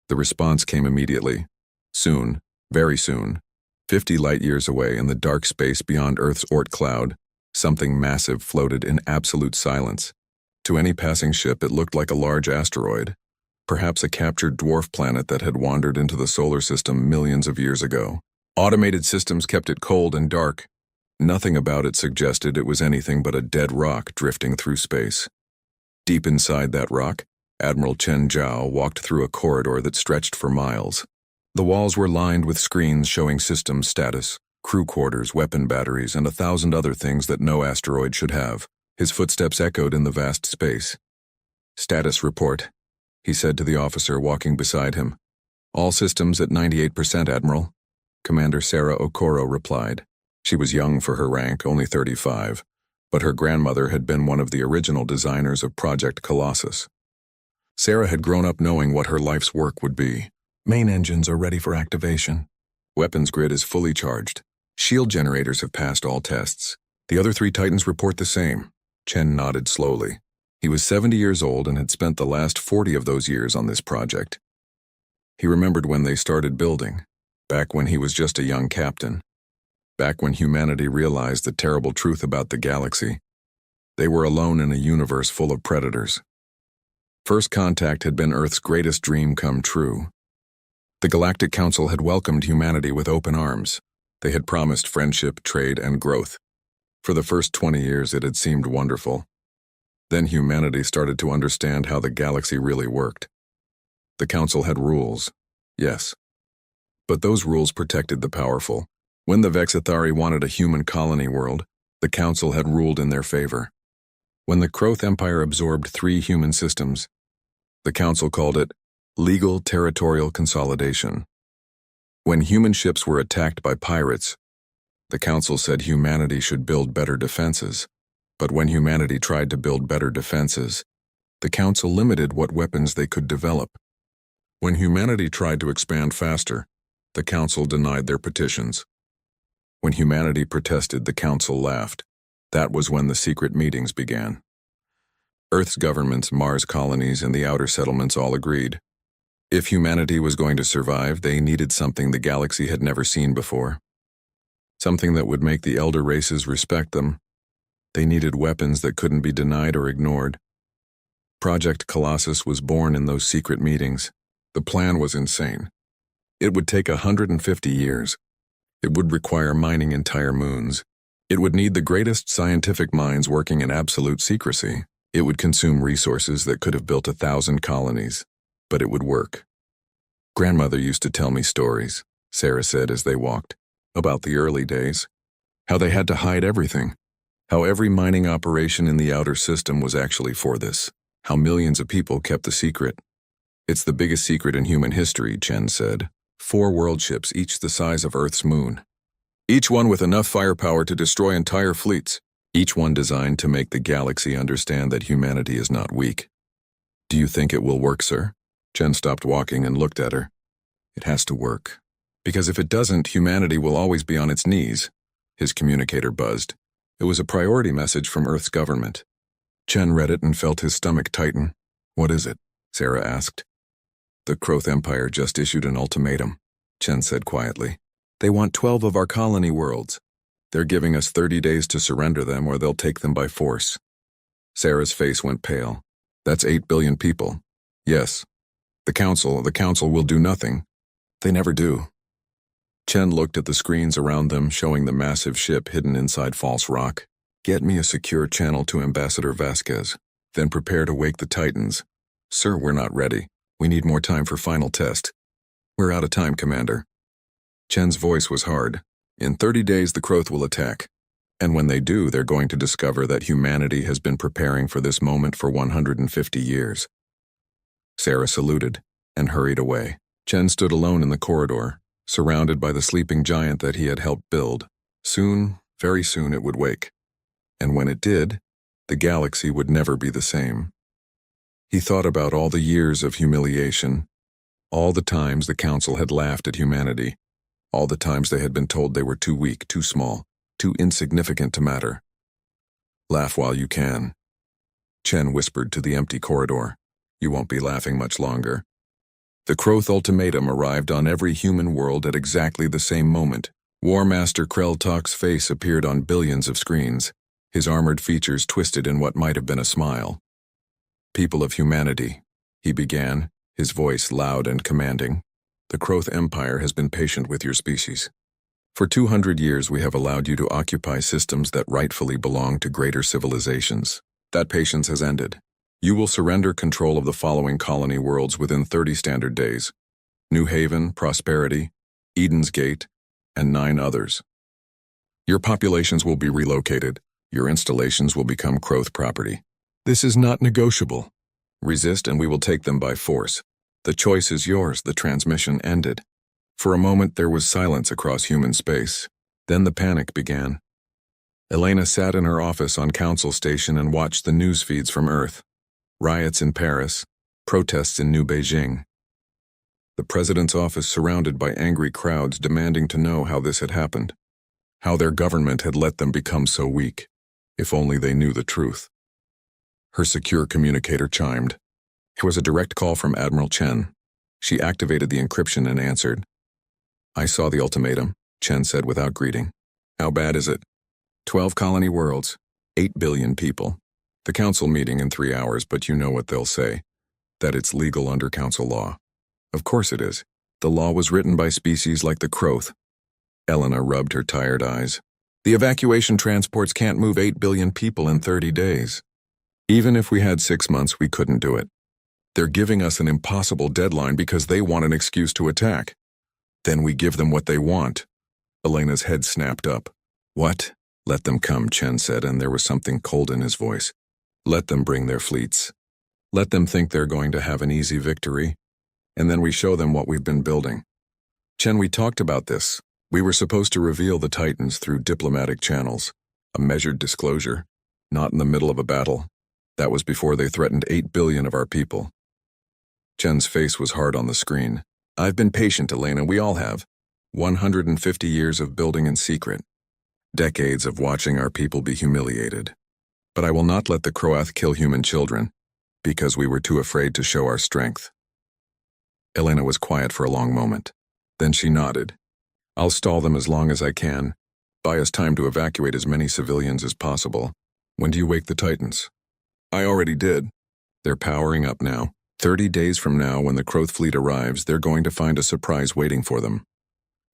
Speaker 2: The response came immediately. "Soon, very soon." 50 light-years away in the dark space beyond Earth's Oort cloud, something massive floated in absolute silence. To any passing ship, it looked like a large asteroid, perhaps a captured dwarf planet that had wandered into the solar system millions of years ago. Automated systems kept it cold and dark. Nothing about it suggested it was anything but a dead rock drifting through space. Deep inside that rock, Admiral Chen Zhao walked through a corridor that stretched for miles. The walls were lined with screens showing system status, crew quarters, weapon batteries, and 1,000 other things that no asteroid should have. His footsteps echoed in the vast space. "Status report," he said to the officer walking beside him. "All systems at 98%, Admiral," Commander Sarah Okoro replied. She was young for her rank, only 35, but her grandmother had been one of the original designers of Project Colossus. Sarah had grown up knowing what her life's work would be. Main engines are ready for activation. Weapons grid is fully charged. Shield generators have passed all tests. The other 3 Titans report the same. Chen nodded slowly. He was 70 years old and had spent the last 40 of those years on this project. He remembered when they started building, back when he was just a young captain. Back when humanity realized the terrible truth about the galaxy. They were alone in a universe full of predators. First contact had been Earth's greatest dream come true. The Galactic Council had welcomed humanity with open arms. They had promised friendship, trade, and growth. For the first 20 years it had seemed wonderful. Then humanity started to understand how the galaxy really worked. The Council had rules, yes. But those rules protected the powerful. When the Vexithari wanted a human colony world, the Council had ruled in their favor. When the Kroth Empire absorbed 3 human systems, the Council called it legal territorial consolidation. When human ships were attacked by pirates, the Council said humanity should build better defenses. But when humanity tried to build better defenses, the Council limited what weapons they could develop. When humanity tried to expand faster, the Council denied their petitions. When humanity protested, the Council laughed. That was when the secret meetings began. Earth's governments, Mars colonies, and the outer settlements all agreed. If humanity was going to survive, they needed something the galaxy had never seen before. Something that would make the elder races respect them. They needed weapons that couldn't be denied or ignored. Project Colossus was born in those secret meetings. The plan was insane. It would take 150 years. It would require mining entire moons. It would need the greatest scientific minds working in absolute secrecy. It would consume resources that could have built 1,000 colonies. But it would work. Grandmother used to tell me stories, Sarah said as they walked, about the early days. How they had to hide everything. How every mining operation in the outer system was actually for this. How millions of people kept the secret. It's the biggest secret in human history, Chen said. 4 world ships, each the size of Earth's moon. Each one with enough firepower to destroy entire fleets. Each one designed to make the galaxy understand that humanity is not weak. Do you think it will work, sir? Chen stopped walking and looked at her. It has to work. Because if it doesn't, humanity will always be on its knees. His communicator buzzed. It was a priority message from Earth's government. Chen read it and felt his stomach tighten. What is it? Sarah asked. The Kroth Empire just issued an ultimatum, Chen said quietly. They want 12 of our colony worlds. They're giving us 30 days to surrender them or they'll take them by force. Sarah's face went pale. That's 8 billion people. Yes. The council will do nothing. They never do. Chen looked at the screens around them showing the massive ship hidden inside false rock. Get me a secure channel to Ambassador Vasquez. Then prepare to wake the Titans. Sir, we're not ready. We need more time for final test. We're out of time, Commander. Chen's voice was hard. In 30 days, the Kroth will attack. And when they do, they're going to discover that humanity has been preparing for this moment for 150 years. Sarah saluted and hurried away. Chen stood alone in the corridor, surrounded by the sleeping giant that he had helped build. Soon, very soon, it would wake. And when it did, the galaxy would never be the same. He thought about all the years of humiliation, all the times the Council had laughed at humanity, all the times they had been told they were too weak, too small, too insignificant to matter. Laugh while you can. Chen whispered to the empty corridor. You won't be laughing much longer. The Kroth ultimatum arrived on every human world at exactly the same moment. War Master Krell-Tok's face appeared on billions of screens, his armored features twisted in what might have been a smile. People of humanity, he began, his voice loud and commanding. The Kroth Empire has been patient with your species. For 200 years we have allowed you to occupy systems that rightfully belong to greater civilizations. That patience has ended. You will surrender control of the following colony worlds within 30 standard days. New Haven, Prosperity, Eden's Gate, and 9 others. Your populations will be relocated. Your installations will become Kroth property. This is not negotiable. Resist and we will take them by force. The choice is yours. The transmission ended. For a moment there was silence across human space. Then the panic began. Elena sat in her office on Council Station and watched the news feeds from Earth. Riots in Paris, protests in New Beijing. The president's office surrounded by angry crowds demanding to know how this had happened. How their government had let them become so weak. If only they knew the truth. Her secure communicator chimed. It was a direct call from Admiral Chen. She activated the encryption and answered. I saw the ultimatum, Chen said without greeting. How bad is it? 12 colony worlds, 8 billion people. The council meeting in 3 hours, but you know what they'll say. That it's legal under council law. Of course it is. The law was written by species like the Kroth. Elena rubbed her tired eyes. The evacuation transports can't move 8 billion people in 30 days. Even if we had 6 months, we couldn't do it. They're giving us an impossible deadline because they want an excuse to attack. Then we give them what they want. Elena's head snapped up. What? Let them come, Chen said, and there was something cold in his voice. Let them bring their fleets. Let them think they're going to have an easy victory. And then we show them what we've been building. Chen, we talked about this. We were supposed to reveal the Titans through diplomatic channels. A measured disclosure. Not in the middle of a battle. That was before they threatened 8 billion of our people. Chen's face was hard on the screen. I've been patient, Elena, we all have. 150 years of building in secret. Decades of watching our people be humiliated. But I will not let the Croath kill human children, because we were too afraid to show our strength. Elena was quiet for a long moment. Then she nodded. I'll stall them as long as I can. Buy us time to evacuate as many civilians as possible. When do you wake the Titans? I already did. They're powering up now. 30 days from now, when the Kroth fleet arrives, they're going to find a surprise waiting for them.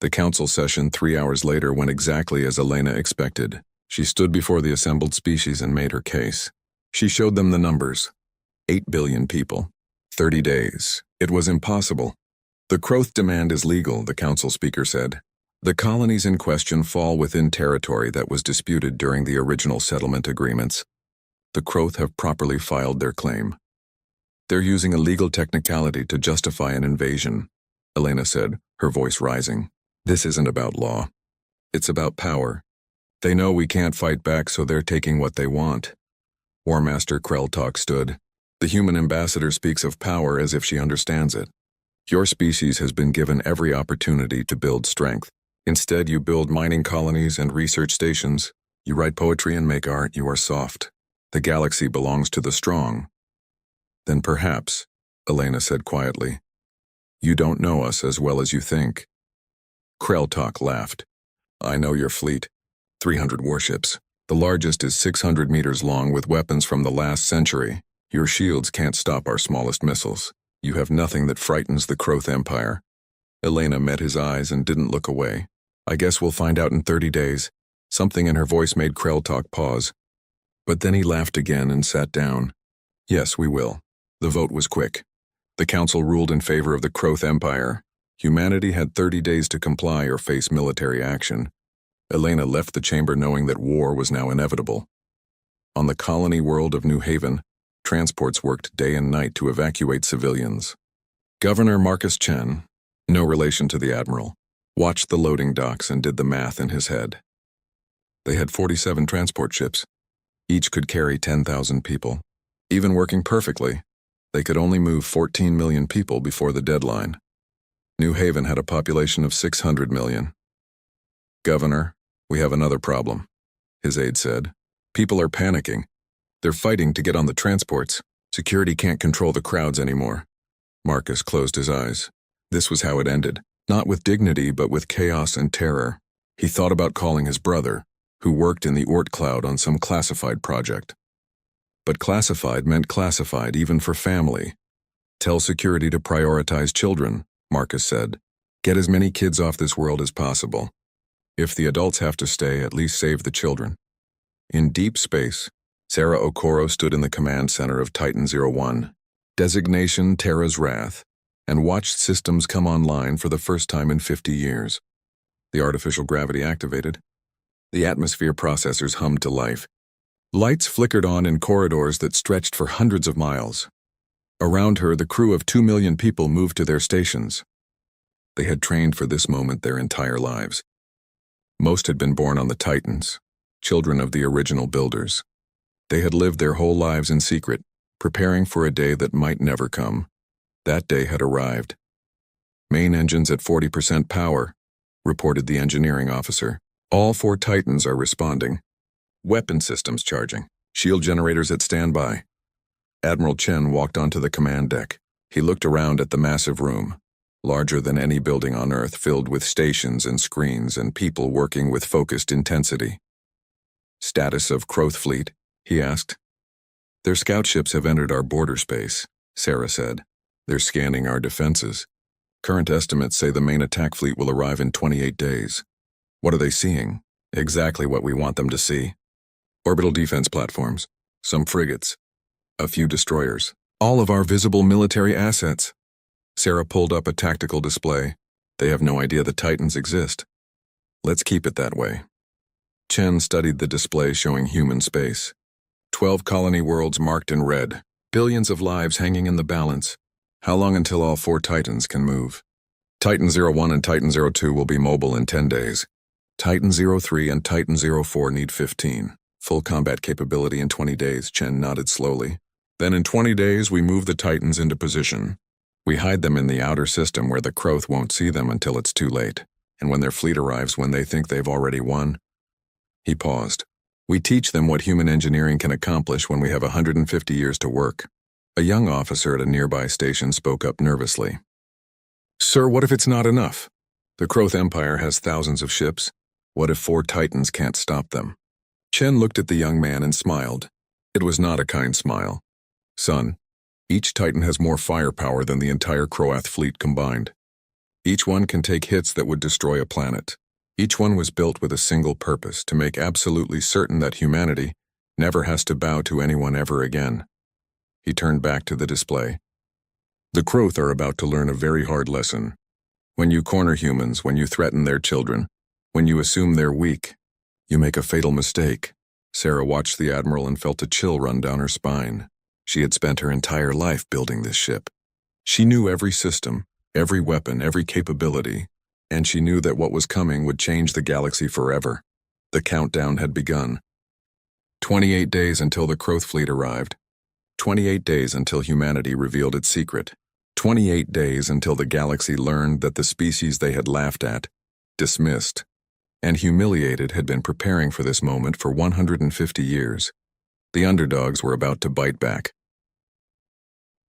Speaker 2: The council session 3 hours later went exactly as Elena expected. She stood before the assembled species and made her case. She showed them the numbers. 8 billion people. 30 days. It was impossible. The Kroth demand is legal, the council speaker said. The colonies in question fall within territory that was disputed during the original settlement agreements. The Kroth have properly filed their claim. They're using a legal technicality to justify an invasion, Elena said, her voice rising. This isn't about law. It's about power. They know we can't fight back, so they're taking what they want. War Master Krelltalk stood. The human ambassador speaks of power as if she understands it. Your species has been given every opportunity to build strength. Instead, you build mining colonies and research stations. You write poetry and make art. You are soft. The galaxy belongs to the strong. Then perhaps, Elena said quietly, you don't know us as well as you think. Krelltalk laughed. I know your fleet. 300 warships. The largest is 600 meters long with weapons from the last century. Your shields can't stop our smallest missiles. You have nothing that frightens the Kroth Empire. Elena met his eyes and didn't look away. I guess we'll find out in 30 days. Something in her voice made Krelltalk pause. But then he laughed again and sat down. Yes, we will. The vote was quick. The council ruled in favor of the Kroth Empire. Humanity had 30 days to comply or face military action. Elena left the chamber knowing that war was now inevitable. On the colony world of New Haven, transports worked day and night to evacuate civilians. Governor Marcus Chen, no relation to the admiral, watched the loading docks and did the math in his head. They had 47 transport ships. Each could carry 10,000 people. Even working perfectly, they could only move 14 million people before the deadline. New Haven had a population of 600 million. Governor, we have another problem, his aide said. People are panicking. They're fighting to get on the transports. Security can't control the crowds anymore. Marcus closed his eyes. This was how it ended, not with dignity but with chaos and terror. He thought about calling his brother, who worked in the Oort cloud on some classified project. But classified meant classified even for family. Tell security to prioritize children, Marcus said. Get as many kids off this world as possible. If the adults have to stay, at least save the children. In deep space, Sarah Okoro stood in the command center of Titan 01, designation Terra's Wrath, and watched systems come online for the first time in 50 years. The artificial gravity activated. The atmosphere processors hummed to life. Lights flickered on in corridors that stretched for hundreds of miles. Around her, the crew of 2 million people moved to their stations. They had trained for this moment their entire lives. Most had been born on the Titans, children of the original builders. They had lived their whole lives in secret, preparing for a day that might never come. That day had arrived. "Main engines at 40% power," reported the engineering officer. "All 4 Titans are responding. Weapon systems charging. Shield generators at standby." Admiral Chen walked onto the command deck. He looked around at the massive room, larger than any building on Earth, filled with stations and screens and people working with focused intensity. "Status of Kroth fleet?" he asked. "Their scout ships have entered our border space," Sarah said. "They're scanning our defenses. Current estimates say the main attack fleet will arrive in 28 days. What are they seeing?" "Exactly what we want them to see. Orbital defense platforms, some frigates, a few destroyers, all of our visible military assets." Sarah pulled up a tactical display. "They have no idea the Titans exist. Let's keep it that way." Chen studied the display showing human space. 12 colony worlds marked in red, billions of lives hanging in the balance. "How long until all 4 Titans can move?" "Titan 01 and Titan 02 will be mobile in 10 days. Titan 03 and Titan 04 need 15. Full combat capability in 20 days, Chen nodded slowly. "Then in 20 days we move the Titans into position. We hide them in the outer system where the Kroth won't see them until it's too late, and when their fleet arrives when they think they've already won." He paused. "We teach them what human engineering can accomplish when we have 150 years to work." A young officer at a nearby station spoke up nervously. "Sir, what if it's not enough? The Kroth Empire has thousands of ships. What if 4 Titans can't stop them?" Chen looked at the young man and smiled. It was not a kind smile. "Son, each Titan has more firepower than the entire Kroath fleet combined. Each one can take hits that would destroy a planet. Each one was built with a single purpose, to make absolutely certain that humanity never has to bow to anyone ever again." He turned back to the display. "The Kroth are about to learn a very hard lesson. When you corner humans, when you threaten their children, when you assume they're weak, you make a fatal mistake." Sarah watched the Admiral and felt a chill run down her spine. She had spent her entire life building this ship. She knew every system, every weapon, every capability, and she knew that what was coming would change the galaxy forever. The countdown had begun. 28 days until the Kroth fleet arrived. 28 days until humanity revealed its secret. 28 days until the galaxy learned that the species they had laughed at, dismissed, and humiliated had been preparing for this moment for 150 years. The underdogs were about to bite back.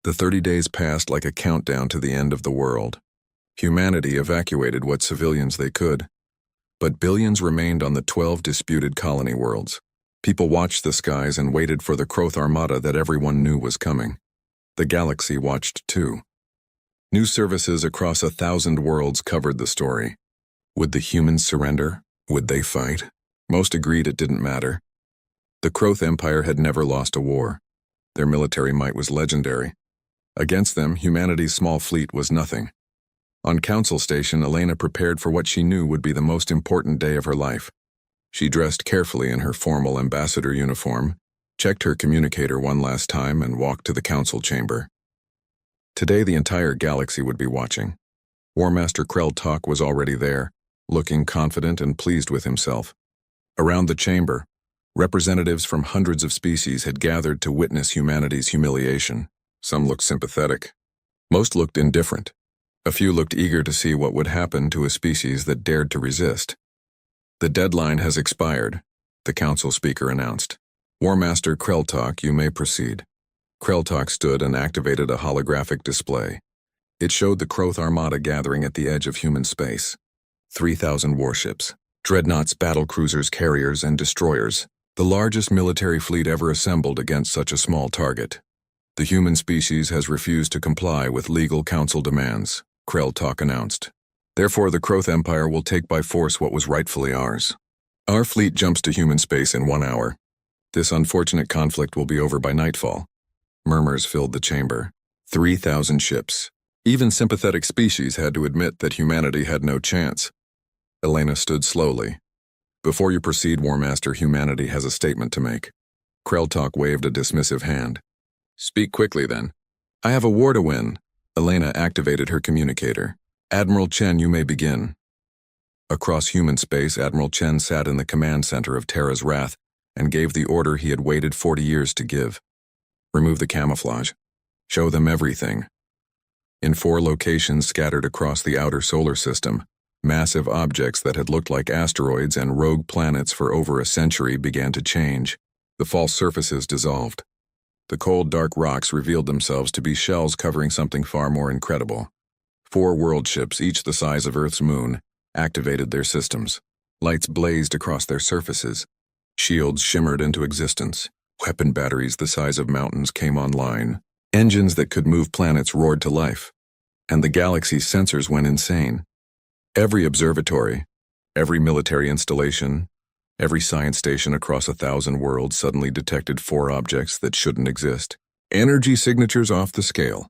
Speaker 2: The 30 days passed like a countdown to the end of the world. Humanity evacuated what civilians they could, but billions remained on the 12 disputed colony worlds. People watched the skies and waited for the Kroth armada that everyone knew was coming. The galaxy watched too. News services across 1,000 worlds covered the story. Would the humans surrender? Would they fight? Most agreed it didn't matter. The Kroth Empire had never lost a war. Their military might was legendary. Against them, humanity's small fleet was nothing. On Council Station, Elena prepared for what she knew would be the most important day of her life. She dressed carefully in her formal ambassador uniform, checked her communicator one last time, and walked to the council chamber. Today the entire galaxy would be watching. War Master Krell was already there, looking confident and pleased with himself. Around the chamber, representatives from hundreds of species had gathered to witness humanity's humiliation. Some looked sympathetic. Most looked indifferent. A few looked eager to see what would happen to a species that dared to resist. "The deadline has expired," the council speaker announced. "War Master Krell, you may proceed." Krell stood and activated a holographic display. It showed the Kroth armada gathering at the edge of human space. 3,000 warships, dreadnoughts, battlecruisers, carriers, and destroyers. The largest military fleet ever assembled against such a small target. "The human species has refused to comply with legal council demands," Krell announced. "Therefore, the Kroth Empire will take by force what was rightfully ours. Our fleet jumps to human space in 1 hour. This unfortunate conflict will be over by nightfall." Murmurs filled the chamber. 3,000 ships. Even sympathetic species had to admit that humanity had no chance. Elena stood slowly. "Before you proceed, War Master, humanity has a statement to make." Krell waved a dismissive hand. "Speak quickly, then." "I have a war to win." Elena activated her communicator. "Admiral Chen, you may begin." Across human space, Admiral Chen sat in the command center of Terra's Wrath and gave the order he had waited 40 years to give. Remove the camouflage. Show them everything. In 4 locations scattered across the outer solar system, massive objects that had looked like asteroids and rogue planets for over a century began to change. The false surfaces dissolved. The cold, dark rocks revealed themselves to be shells covering something far more incredible. 4 world ships, each the size of Earth's moon, activated their systems. Lights blazed across their surfaces. Shields shimmered into existence. Weapon batteries the size of mountains came online. Engines that could move planets roared to life. And the galaxy's sensors went insane. Every observatory, every military installation, every science station across 1,000 worlds suddenly detected 4 objects that shouldn't exist. Energy signatures off the scale.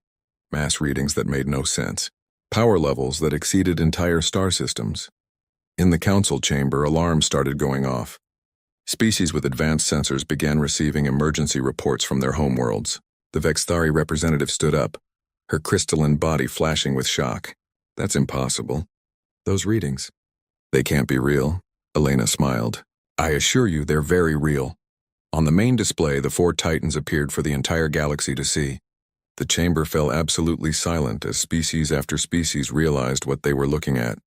Speaker 2: Mass readings that made no sense. Power levels that exceeded entire star systems. In the council chamber, alarms started going off. Species with advanced sensors began receiving emergency reports from their homeworlds. The Vexthari representative stood up, her crystalline body flashing with shock. That's impossible. Those readings. They can't be real, Elena smiled. I assure you they're very real. On the main display, the 4 titans appeared for the entire galaxy to see. The chamber fell absolutely silent as species after species realized what they were looking at.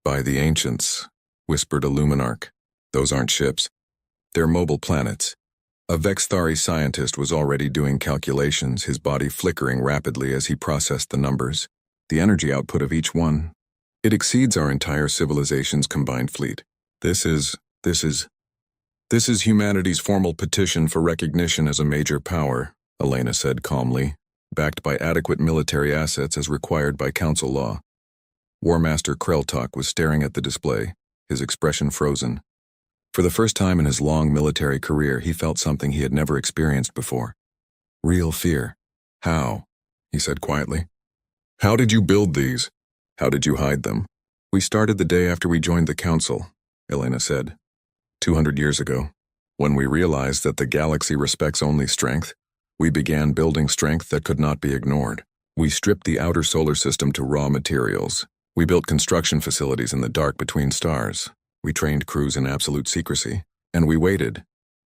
Speaker 2: By the ancients, whispered a Luminarch. Those aren't ships. They're mobile planets. A Vexthari scientist was already doing calculations, his body flickering rapidly as he processed the numbers. The energy output of each one. It exceeds our entire civilization's combined fleet. This is humanity's formal petition for recognition as a major power, Elena said calmly, backed by adequate military assets as required by council law. War Master Kreltok was staring at the display, his expression frozen. For the first time in his long military career, he felt something he had never experienced before. Real fear. How? He said quietly. How did you build these? How did you hide them? We started the day after we joined the council, Elena said. 200 years ago, when we realized that the galaxy respects only strength, we began building strength that could not be ignored. We stripped the outer solar system to raw materials. We built construction facilities in the dark between stars. We trained crews in absolute secrecy. And we waited.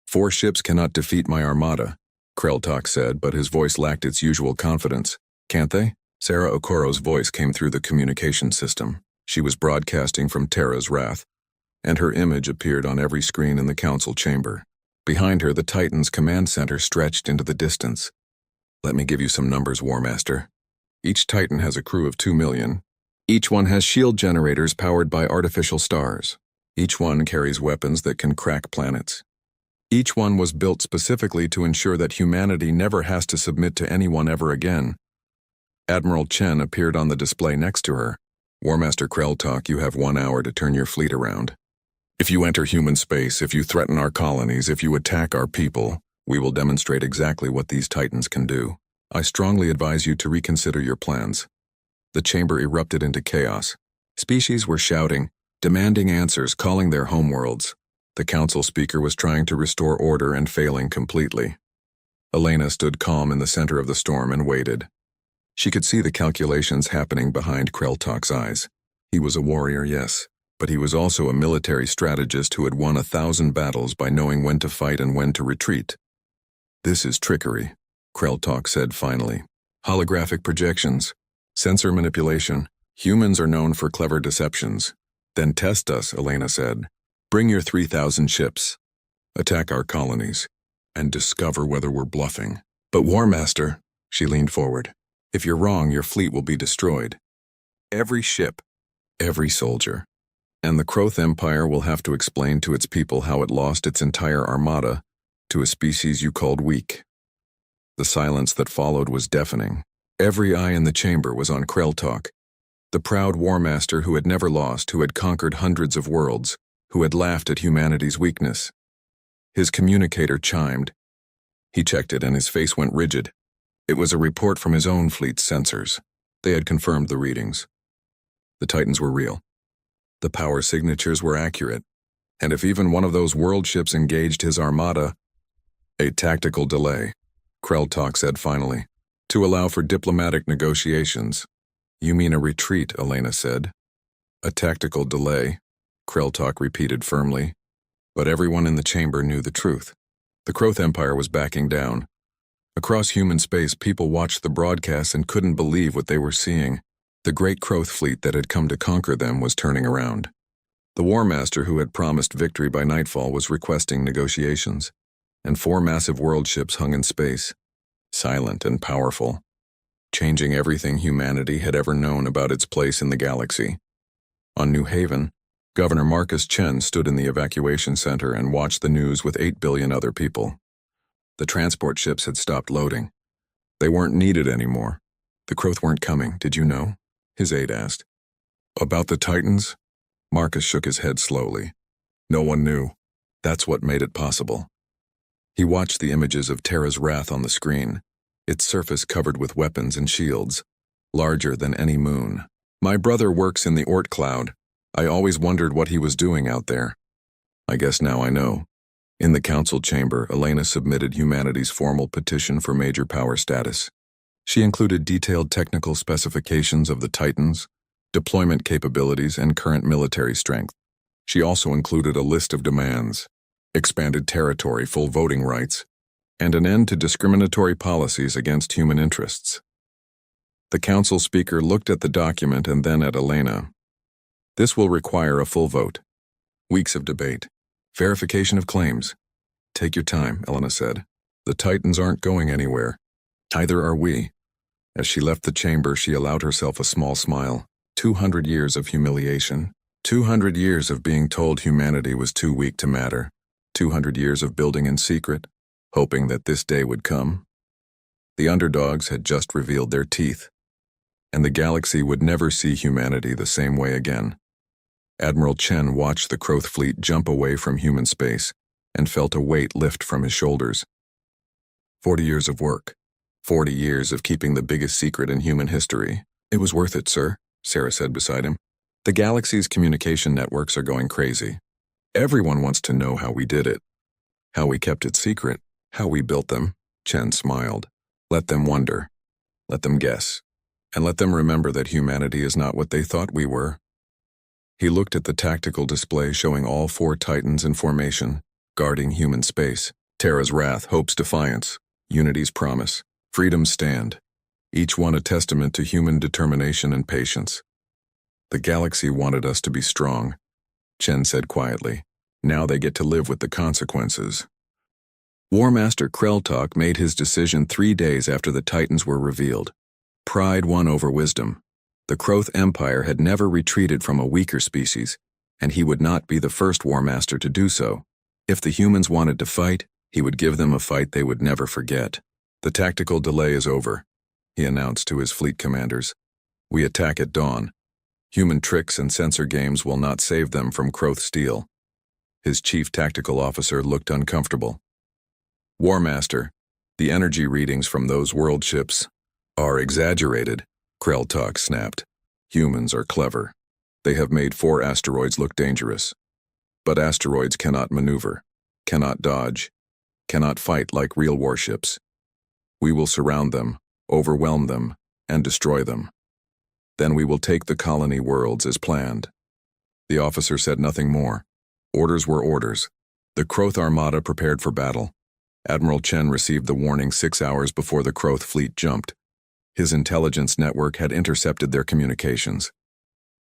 Speaker 2: 4 ships cannot defeat my armada, Kreltok said, but his voice lacked its usual confidence. Can't they? Sarah Okoro's voice came through the communication system. She was broadcasting from Terra's Wrath, and her image appeared on every screen in the council chamber. Behind her, the Titan's command center stretched into the distance. Let me give you some numbers, War Master. Each Titan has a crew of 2 million. Each one has shield generators powered by artificial stars. Each one carries weapons that can crack planets. Each one was built specifically to ensure that humanity never has to submit to anyone ever again. Admiral Chen appeared on the display next to her. War Master Kreltok, you have 1 hour to turn your fleet around. If you enter human space, if you threaten our colonies, if you attack our people, we will demonstrate exactly what these Titans can do. I strongly advise you to reconsider your plans. The chamber erupted into chaos. Species were shouting, demanding answers, calling their homeworlds. The council speaker was trying to restore order and failing completely. Elena stood calm in the center of the storm and waited. She could see the calculations happening behind Kreltok's eyes. He was a warrior, yes, but he was also a military strategist who had won 1,000 battles by knowing when to fight and when to retreat. This is trickery, Kreltok said finally. Holographic projections, sensor manipulation. Humans are known for clever deceptions. Then test us, Elena said. Bring your 3,000 ships. Attack our colonies, and discover whether we're bluffing. But War Master, she leaned forward, if you're wrong, your fleet will be destroyed. Every ship, every soldier. And the Kroth Empire will have to explain to its people how it lost its entire armada to a species you called weak. The silence that followed was deafening. Every eye in the chamber was on Kreltok, the proud War Master who had never lost, who had conquered hundreds of worlds, who had laughed at humanity's weakness. His communicator chimed. He checked it and his face went rigid. It was a report from his own fleet's sensors. They had confirmed the readings. The Titans were real. The power signatures were accurate. And if even one of those world ships engaged his armada, a tactical delay, Kreltok said finally, to allow for diplomatic negotiations. You mean a retreat, Elena said. A tactical delay, Kreltalk repeated firmly. But everyone in the chamber knew the truth. The Kroth Empire was backing down. Across human space, people watched the broadcast and couldn't believe what they were seeing. The great Kroth fleet that had come to conquer them was turning around. The War Master who had promised victory by nightfall was requesting negotiations, and 4 massive world ships hung in space, silent and powerful, changing everything humanity had ever known about its place in the galaxy. On New Haven, Governor Marcus Chen stood in the evacuation center and watched the news with 8 billion other people. The transport ships had stopped loading. They weren't needed anymore. The Kroth weren't coming, did you know? His aide asked. About the Titans? Marcus shook his head slowly. No one knew. That's what made it possible. He watched the images of Terra's wrath on the screen, its surface covered with weapons and shields, larger than any moon. My brother works in the Oort cloud. I always wondered what he was doing out there. I guess now I know. In the council chamber, Elena submitted humanity's formal petition for major power status. She included detailed technical specifications of the Titans, deployment capabilities, and current military strength. She also included a list of demands: expanded territory, full voting rights, and an end to discriminatory policies against human interests. The council speaker looked at the document and then at Elena. This will require a full vote. Weeks of debate. Verification of claims. Take your time, Elena said. The Titans aren't going anywhere. Neither are we. As she left the chamber, she allowed herself a small smile. 200 years of humiliation. 200 years of being told humanity was too weak to matter. 200 years of building in secret, hoping that this day would come. The underdogs had just revealed their teeth, and the galaxy would never see humanity the same way again. Admiral Chen watched the Kroth fleet jump away from human space and felt a weight lift from his shoulders. 40 years of work. 40 years of keeping the biggest secret in human history. It was worth it, sir, Sarah said beside him. The galaxy's communication networks are going crazy. Everyone wants to know how we did it. How we kept it secret. How we built them. Chen smiled. Let them wonder. Let them guess. And let them remember that humanity is not what they thought we were. He looked at the tactical display showing all 4 Titans in formation, guarding human space. Terra's wrath, Hope's defiance, Unity's promise, Freedom's stand. Each one a testament to human determination and patience. The galaxy wanted us to be strong, Chen said quietly. Now they get to live with the consequences. War Master Kreltalk made his decision 3 days after the Titans were revealed. Pride won over wisdom. The Kroth Empire had never retreated from a weaker species, and he would not be the first War Master to do so. If the humans wanted to fight, he would give them a fight they would never forget. The tactical delay is over, he announced to his fleet commanders. We attack at dawn. Human tricks and sensor games will not save them from Kroth steel. His chief tactical officer looked uncomfortable. War Master, the energy readings from those world ships are exaggerated, Kreltalk snapped. Humans are clever. They have made 4 asteroids look dangerous. But asteroids cannot maneuver, cannot dodge, cannot fight like real warships. We will surround them, overwhelm them, and destroy them. Then we will take the colony worlds as planned. The officer said nothing more. Orders were orders. The Kroth Armada prepared for battle. Admiral Chen received the warning 6 hours before the Kroth fleet jumped. His intelligence network had intercepted their communications.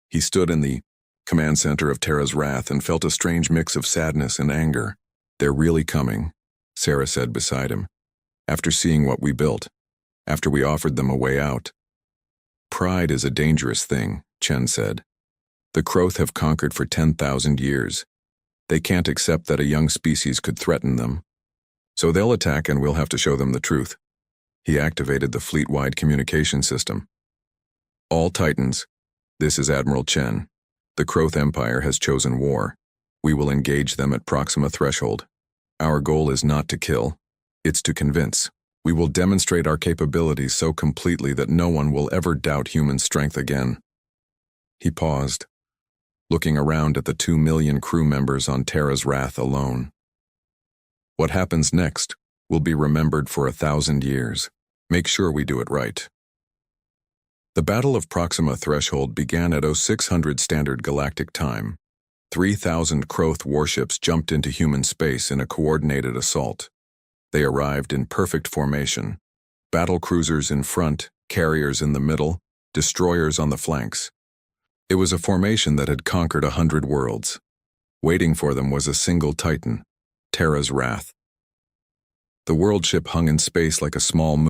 Speaker 2: He stood in the command center of Terra's wrath and felt a strange mix of sadness and anger. They're really coming, Sarah said beside him. After seeing what we built, after we offered them a way out. Pride is a dangerous thing, Chen said. The Kroth have conquered for 10,000 years. They can't accept that a young species could threaten them. So they'll attack and we'll have to show them the truth. He activated the fleet-wide communication system. All Titans, this is Admiral Chen. The Kroth Empire has chosen war. We will engage them at Proxima Threshold. Our goal is not to kill, it's to convince. We will demonstrate our capabilities so completely that no one will ever doubt human strength again. He paused, looking around at the 2 million crew members on Terra's wrath alone. What happens next will be remembered for 1,000 years. Make sure we do it right. The Battle of Proxima Threshold began at 0600 Standard Galactic Time. 3,000 Kroth warships jumped into human space in a coordinated assault. They arrived in perfect formation. Battle cruisers in front, carriers in the middle, destroyers on the flanks. It was a formation that had conquered 100 worlds. Waiting for them was a single Titan, Terra's Wrath. The world ship hung in space like a small moon.